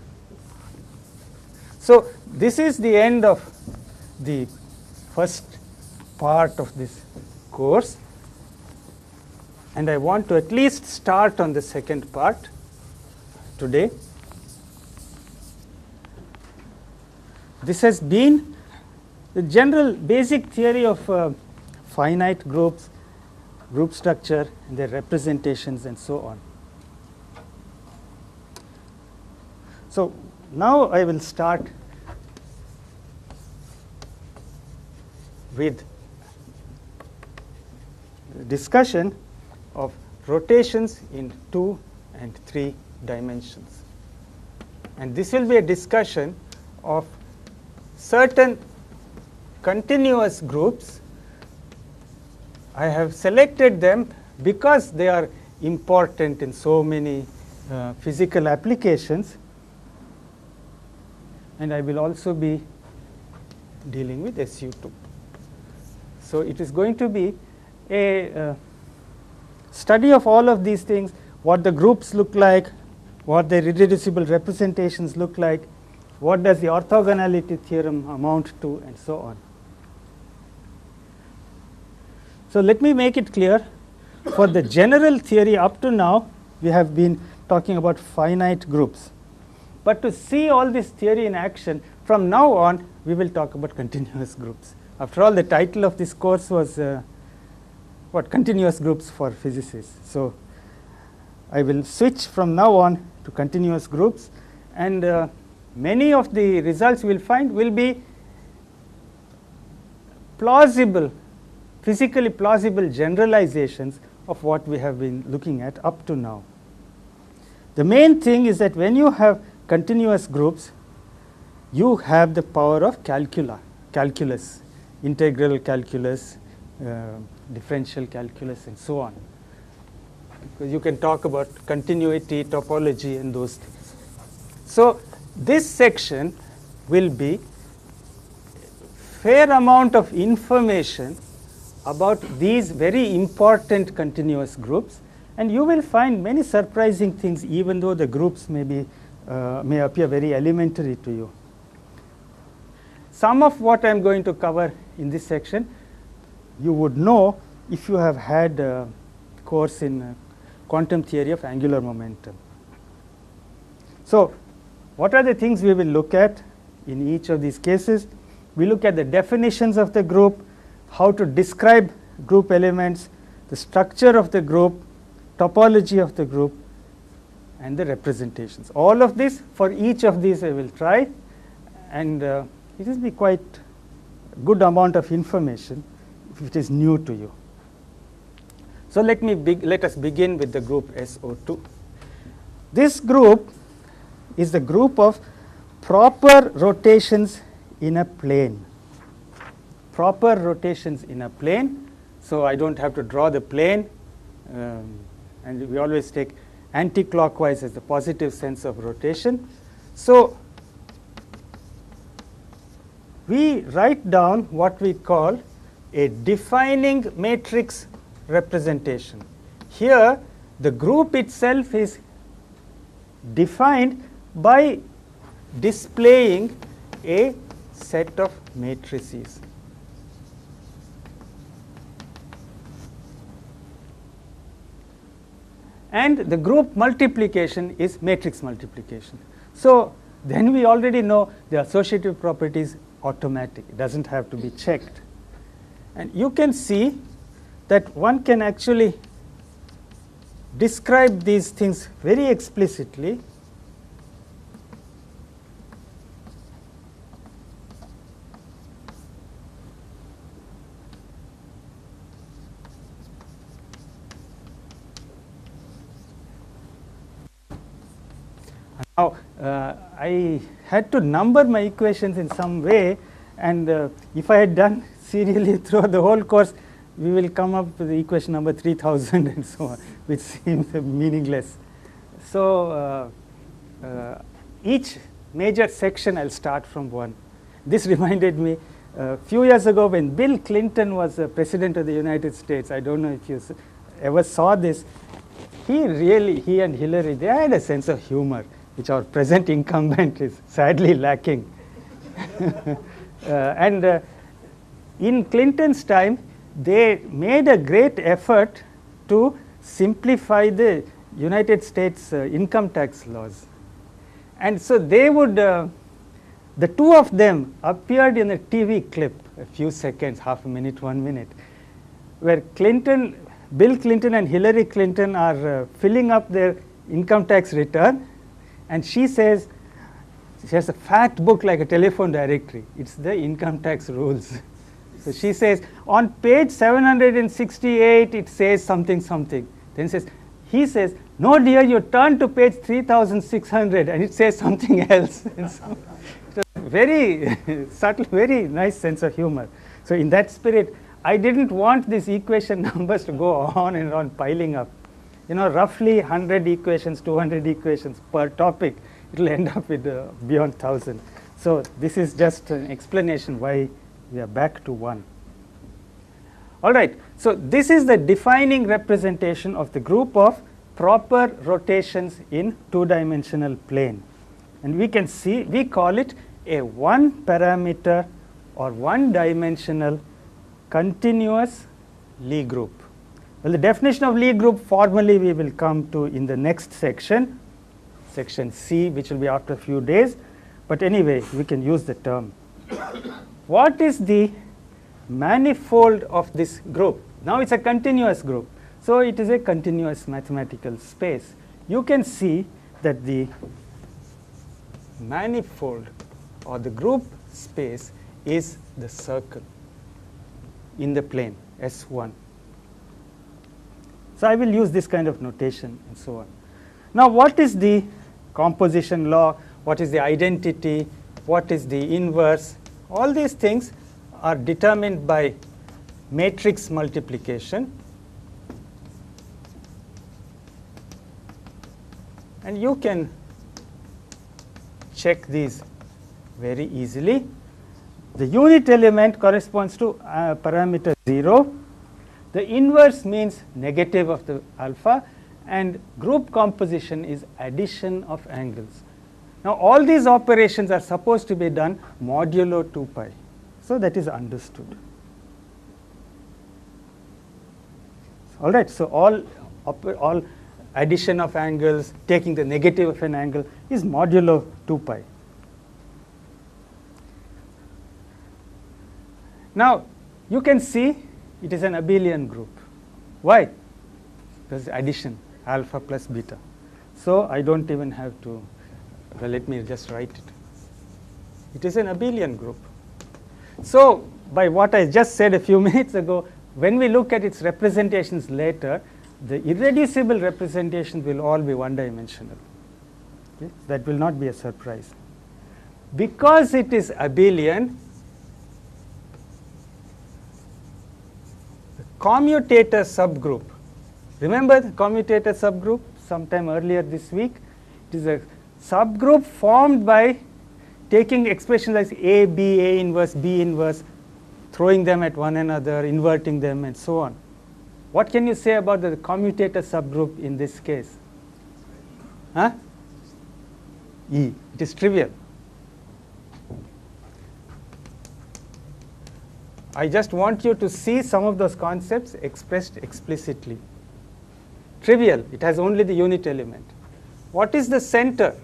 So this is the end of the first part of this course, and I want to at least start on the second part today. This has been the general basic theory of finite groups, group structure, and their representations, and so on. So now I will start with discussion of rotations in 2 and 3 dimensions. And this will be a discussion of certain continuous groups. I have selected them because they are important in so many physical applications, and I will also be dealing with SU2. So it is going to be a study of all of these things, what the groups look like, what their irreducible representations look like, what does the orthogonality theorem amount to, and so on. So let me make it clear. For the general theory up to now, we have been talking about finite groups. But to see all this theory in action, from now on, we will talk about continuous groups. After all, the title of this course was continuous groups for physicists. So I will switch from now on to continuous groups, and many of the results we will find will be plausible, physically plausible generalizations of what we have been looking at up to now. The main thing is that when you have continuous groups, you have the power of calculus, integral calculus, differential calculus, and so on. Because you can talk about continuity, topology, and those things. So this section will be fair amount of information about these very important continuous groups, and you will find many surprising things, even though the groups may appear very elementary to you. Some of what I am going to cover in this section you would know if you have had a course in quantum theory of angular momentum. So what are the things we will look at in each of these cases? We look at the definitions of the group, how to describe group elements, the structure of the group, topology of the group, and the representations. All of this, for each of these I will try, and it will be quite a good amount of information if it is new to you. So let us begin with the group SO2. This group is the group of proper rotations in a plane. Proper rotations in a plane. So I don't have to draw the plane, and we always take anti-clockwise as the positive sense of rotation. So we write down what we call a defining matrix representation. Here the group itself is defined by displaying a set of matrices. And the group multiplication is matrix multiplication. So then we already know the associative property is automatic. It doesn't have to be checked. And you can see that one can actually describe these things very explicitly. Now, I had to number my equations in some way, and if I had done serially throughout the whole course, we will come up with the equation number 3000 and so on, which seems meaningless. So each major section I'll start from one. This reminded me a few years ago when Bill Clinton was president of the United States. I don't know if you ever saw this, he and Hillary, they had a sense of humor, which our present incumbent is sadly lacking. And in Clinton's time, they made a great effort to simplify the United States income tax laws. And so they would, the two of them appeared in a TV clip, a few seconds, half a minute, 1 minute, where Bill Clinton and Hillary Clinton are filling up their income tax return, and she says, she has a fat book like a telephone directory. It's the income tax rules. So she says, on page 768, it says something, something. Then he says, no dear, you turn to page 3600 and it says something else. And so it was very subtle, very nice sense of humor. So in that spirit, I didn't want these equation numbers to go on and on piling up. You know, roughly 100 equations, 200 equations per topic, it will end up with beyond 1000. So this is just an explanation why we are back to 1. All right, so this is the defining representation of the group of proper rotations in two-dimensional plane. And we can see, we call it a one-parameter or one-dimensional continuous Lie group. Well, the definition of Lie group formally we will come to in the next section, section C, which will be after a few days. But anyway, we can use the term. What is the manifold of this group? Now it's a continuous group. So it is a continuous mathematical space. You can see that the manifold or the group space is the circle in the plane S1. So I will use this kind of notation and so on. Now what is the composition law? What is the identity? What is the inverse? All these things are determined by matrix multiplication. And you can check these very easily. The unit element corresponds to parameter 0. The inverse means negative of the alpha, and group composition is addition of angles. Now all these operations are supposed to be done modulo 2 pi. So that is understood. All right, so all addition of angles, taking the negative of an angle is modulo 2 pi. Now you can see it is an abelian group. Why? Because addition, alpha plus beta. So I don't even have to, well, let me just write it. It is an abelian group. So by what I just said a few minutes ago, when we look at its representations later, the irreducible representations will all be one-dimensional. Okay? That will not be a surprise. Because it is abelian, the commutator subgroup, remember the commutator subgroup sometime earlier this week? It is a subgroup formed by taking expressions like A, B, A inverse, B inverse, throwing them at one another, inverting them, and so on. What can you say about the commutator subgroup in this case? Huh? E. It is trivial. I just want you to see some of those concepts expressed explicitly. Trivial. It has only the unit element. What is the center?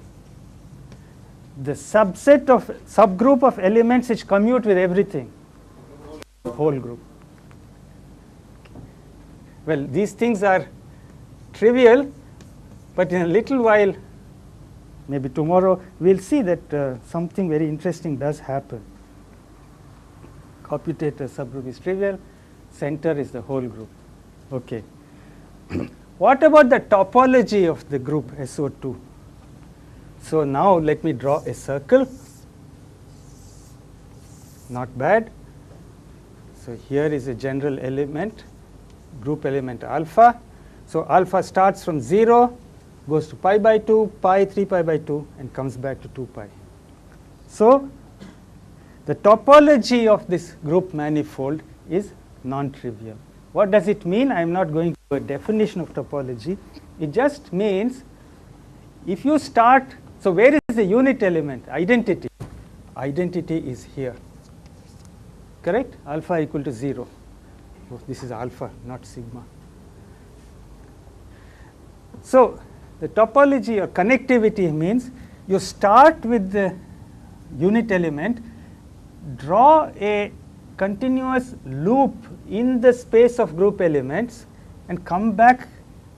The subgroup of elements which commute with everything. Whole group. Well, these things are trivial, but in a little while, maybe tomorrow, we'll see that something very interesting does happen. Commutator subgroup is trivial, center is the whole group. Okay. What about the topology of the group SO2? So now let me draw a circle. Not bad. So here is a general element, group element alpha. So alpha starts from 0, goes to pi by 2, pi, 3 pi by 2, and comes back to 2 pi. So the topology of this group manifold is non-trivial. What does it mean? I am not going to a definition of topology. It just means if you start, so where is the unit element? Identity. Identity is here. Correct? Alpha equal to 0. Oh, this is alpha, not sigma. So the topology or connectivity means you start with the unit element, draw a continuous loop in the space of group elements, and come back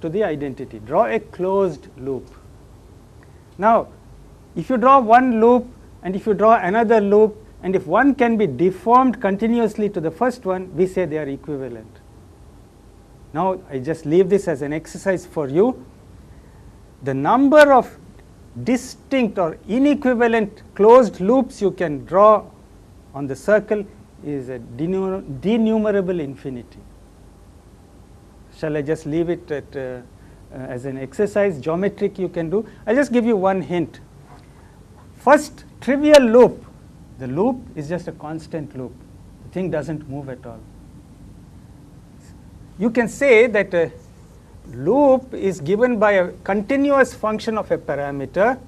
to the identity. Draw a closed loop. Now, if you draw one loop and if you draw another loop, and if one can be deformed continuously to the first one, we say they are equivalent. Now, I just leave this as an exercise for you. The number of distinct or inequivalent closed loops you can draw on the circle is a denumerable infinity. Shall I just leave it at, as an exercise, geometric you can do? I'll just give you one hint. First trivial loop, the loop is just a constant loop. The thing doesn't move at all. You can say that a loop is given by a continuous function of a parameter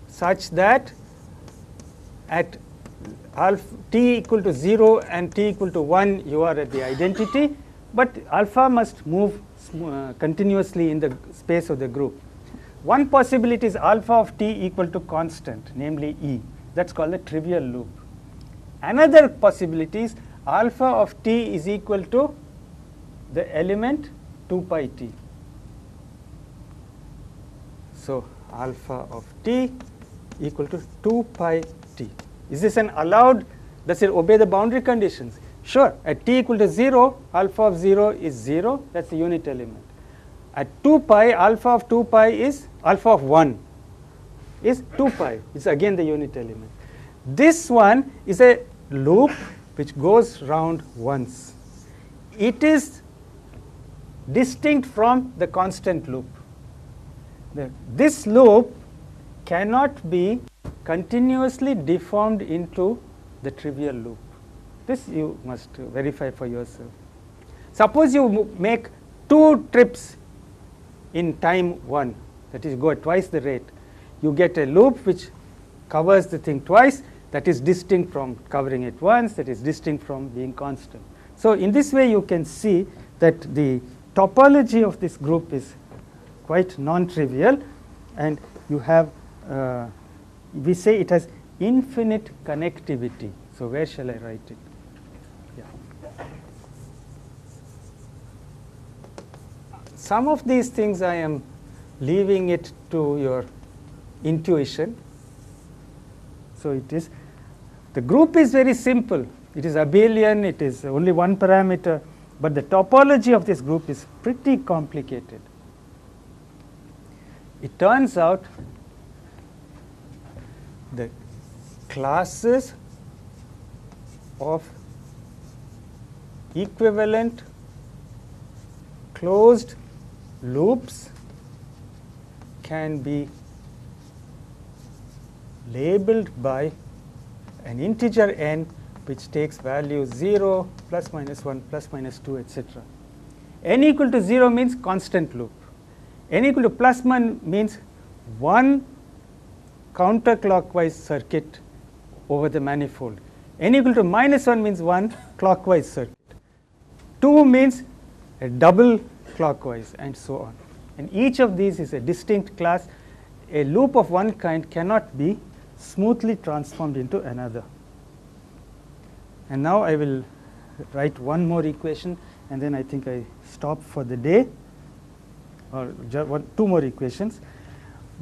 such that at t equal to 0 and t equal to 1 you are at the identity, but alpha must move continuously in the space of the group. One possibility is alpha of t equal to constant, namely E. That's called a trivial loop. Another possibility is alpha of t is equal to the element 2 pi t. So alpha of t equal to 2 pi t. Is this an allowed? Does it obey the boundary conditions? Sure. At t equal to 0, alpha of 0 is 0. That's the unit element. At 2 pi, alpha of 2 pi is alpha of 1 is 2 pi. It's again the unit element. This one is a loop which goes round once. It is distinct from the constant loop. This loop cannot be continuously deformed into the trivial loop. This you must verify for yourself. Suppose you make 2 trips in time 1, that is, go at twice the rate. You get a loop which covers the thing twice, that is distinct from covering it once, that is distinct from being constant. So in this way you can see that the topology of this group is quite non-trivial, and you have we say it has infinite connectivity. So where shall I write it? Yeah. Some of these things I am leaving it to your intuition. So it is, the group is very simple. It is abelian, it is only one parameter, but the topology of this group is pretty complicated. It turns out the classes of equivalent closed loops can be labeled by an integer n which takes values 0, plus minus 1, plus minus 2, etc. N equal to 0 means constant loop. N equal to plus 1 means one counterclockwise circuit over the manifold. N equal to minus 1 means one clockwise circuit. 2 means a double clockwise, and so on. And each of these is a distinct class. A loop of one kind cannot be smoothly transformed into another. And now I will write one more equation, and then I think I stop for the day, or two more equations.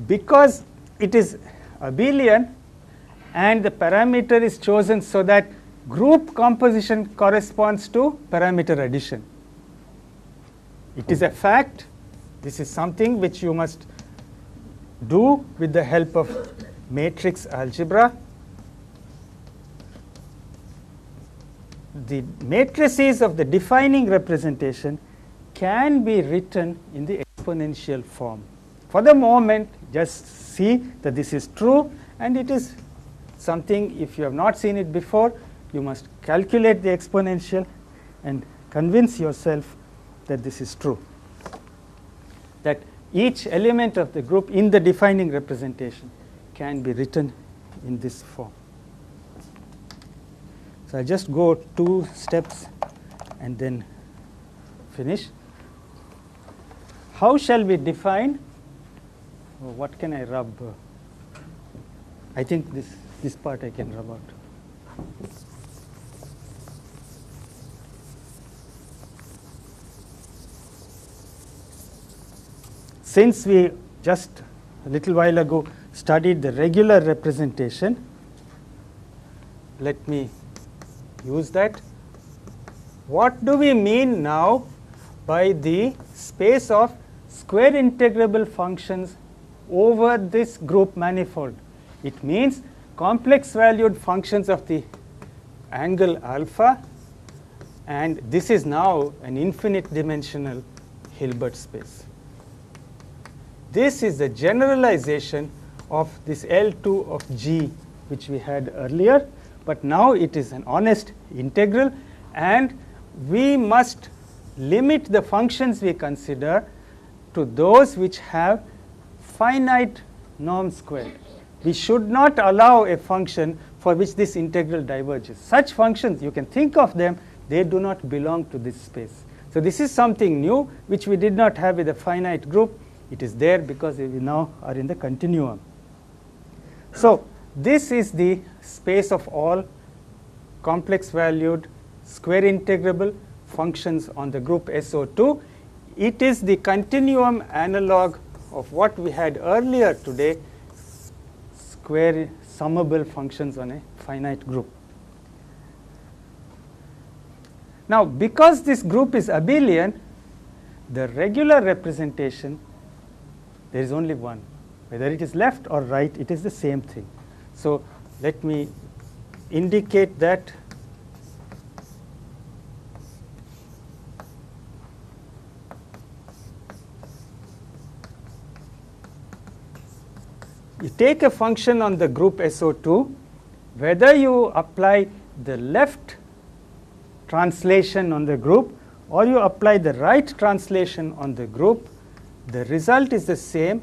Because it is abelian and the parameter is chosen so that group composition corresponds to parameter addition. It is a fact. This is something which you must do with the help of matrix algebra. The matrices of the defining representation can be written in the exponential form. For the moment, just see that this is true, and it is something, if you have not seen it before, you must calculate the exponential and convince yourself that this is true. that each element of the group in the defining representation can be written in this form. So I'll just go 2 steps and then finish. How shall we define? What can I rub? I think this part I can rub out. Since we just a little while ago studied the regular representation, let me use that. What do we mean now by the space of square integrable functions over this group manifold? It means complex valued functions of the angle alpha, and this is now an infinite dimensional Hilbert space. This is the generalization of this L2 of G which we had earlier, but now it is an honest integral, and we must limit the functions we consider to those which have finite norm squared. We should not allow a function for which this integral diverges. Such functions, you can think of them, they do not belong to this space. So this is something new which we did not have with a finite group. It is there because we now are in the continuum. So this is the space of all complex valued square integrable functions on the group SO2. It is the continuum analog of what we had earlier today, square summable functions on a finite group. Now, because this group is abelian, the regular representation, there is only one. Whether it is left or right, it is the same thing. So let me indicate that you take a function on the group SO2, whether you apply the left translation on the group or you apply the right translation on the group, the result is the same,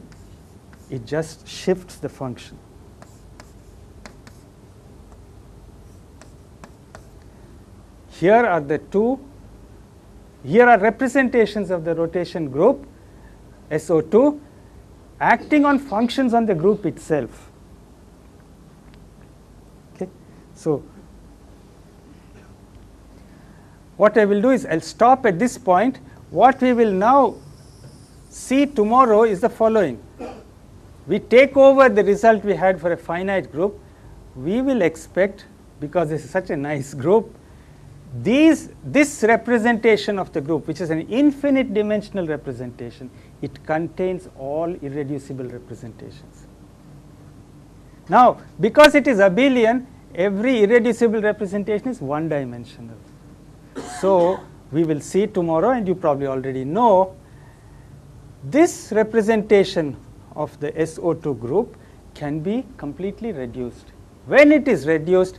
it just shifts the function. Here are representations of the rotation group SO2 acting on functions on the group itself. Okay. So what I will do is I'll stop at this point. What we will now see tomorrow is the following. We take over the result we had for a finite group. We will expect, because this is such a nice group, this representation of the group, which is an infinite dimensional representation, it contains all irreducible representations. Now, because it is abelian, every irreducible representation is one dimensional. So we will see tomorrow, and you probably already know, this representation of the SO2 group can be completely reduced. When it is reduced,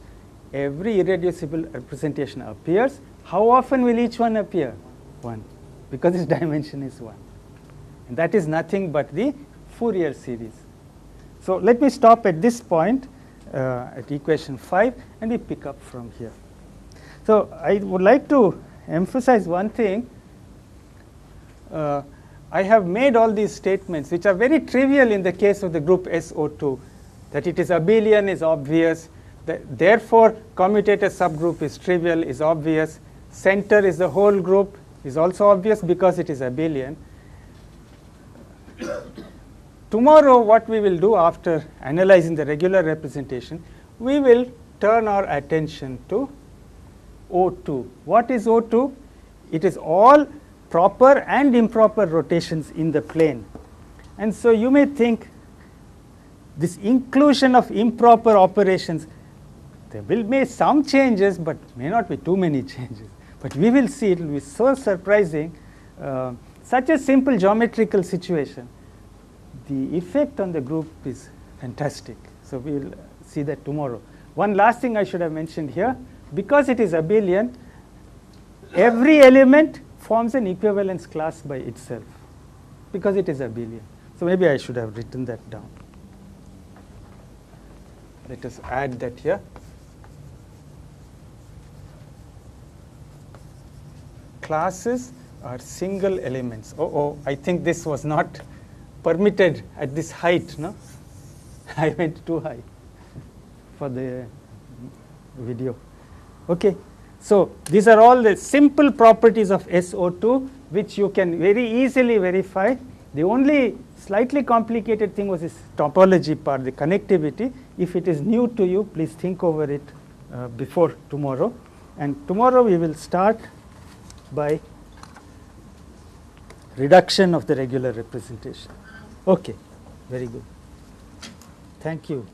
every irreducible representation appears. How often will each one appear? 1, because its dimension is 1. And that is nothing but the Fourier series. So let me stop at this point at equation 5, and we pick up from here. So I would like to emphasize one thing. I have made all these statements which are very trivial in the case of the group SO2. That it is abelian is obvious. Therefore, commutator subgroup is trivial, is obvious. Center is the whole group, is also obvious because it is abelian. Tomorrow, what we will do after analyzing the regular representation, we will turn our attention to O2. What is O2? It is all proper and improper rotations in the plane. And so you may think this inclusion of improper operations, there will be some changes, but may not be too many changes. But we will see, it will be so surprising. Such a simple geometrical situation, the effect on the group is fantastic. So we will see that tomorrow. One last thing I should have mentioned here, because it is abelian, every element forms an equivalence class by itself. because it is abelian. So maybe I should have written that down. Let us add that here. Classes are single elements. Oh, I think this was not permitted at this height, no? I went too high for the video. Okay, so these are all the simple properties of SO2 which you can very easily verify. The only slightly complicated thing was this topology part, the connectivity. If it is new to you, please think over it before tomorrow. And tomorrow we will start by reduction of the regular representation. Okay, very good. Thank you.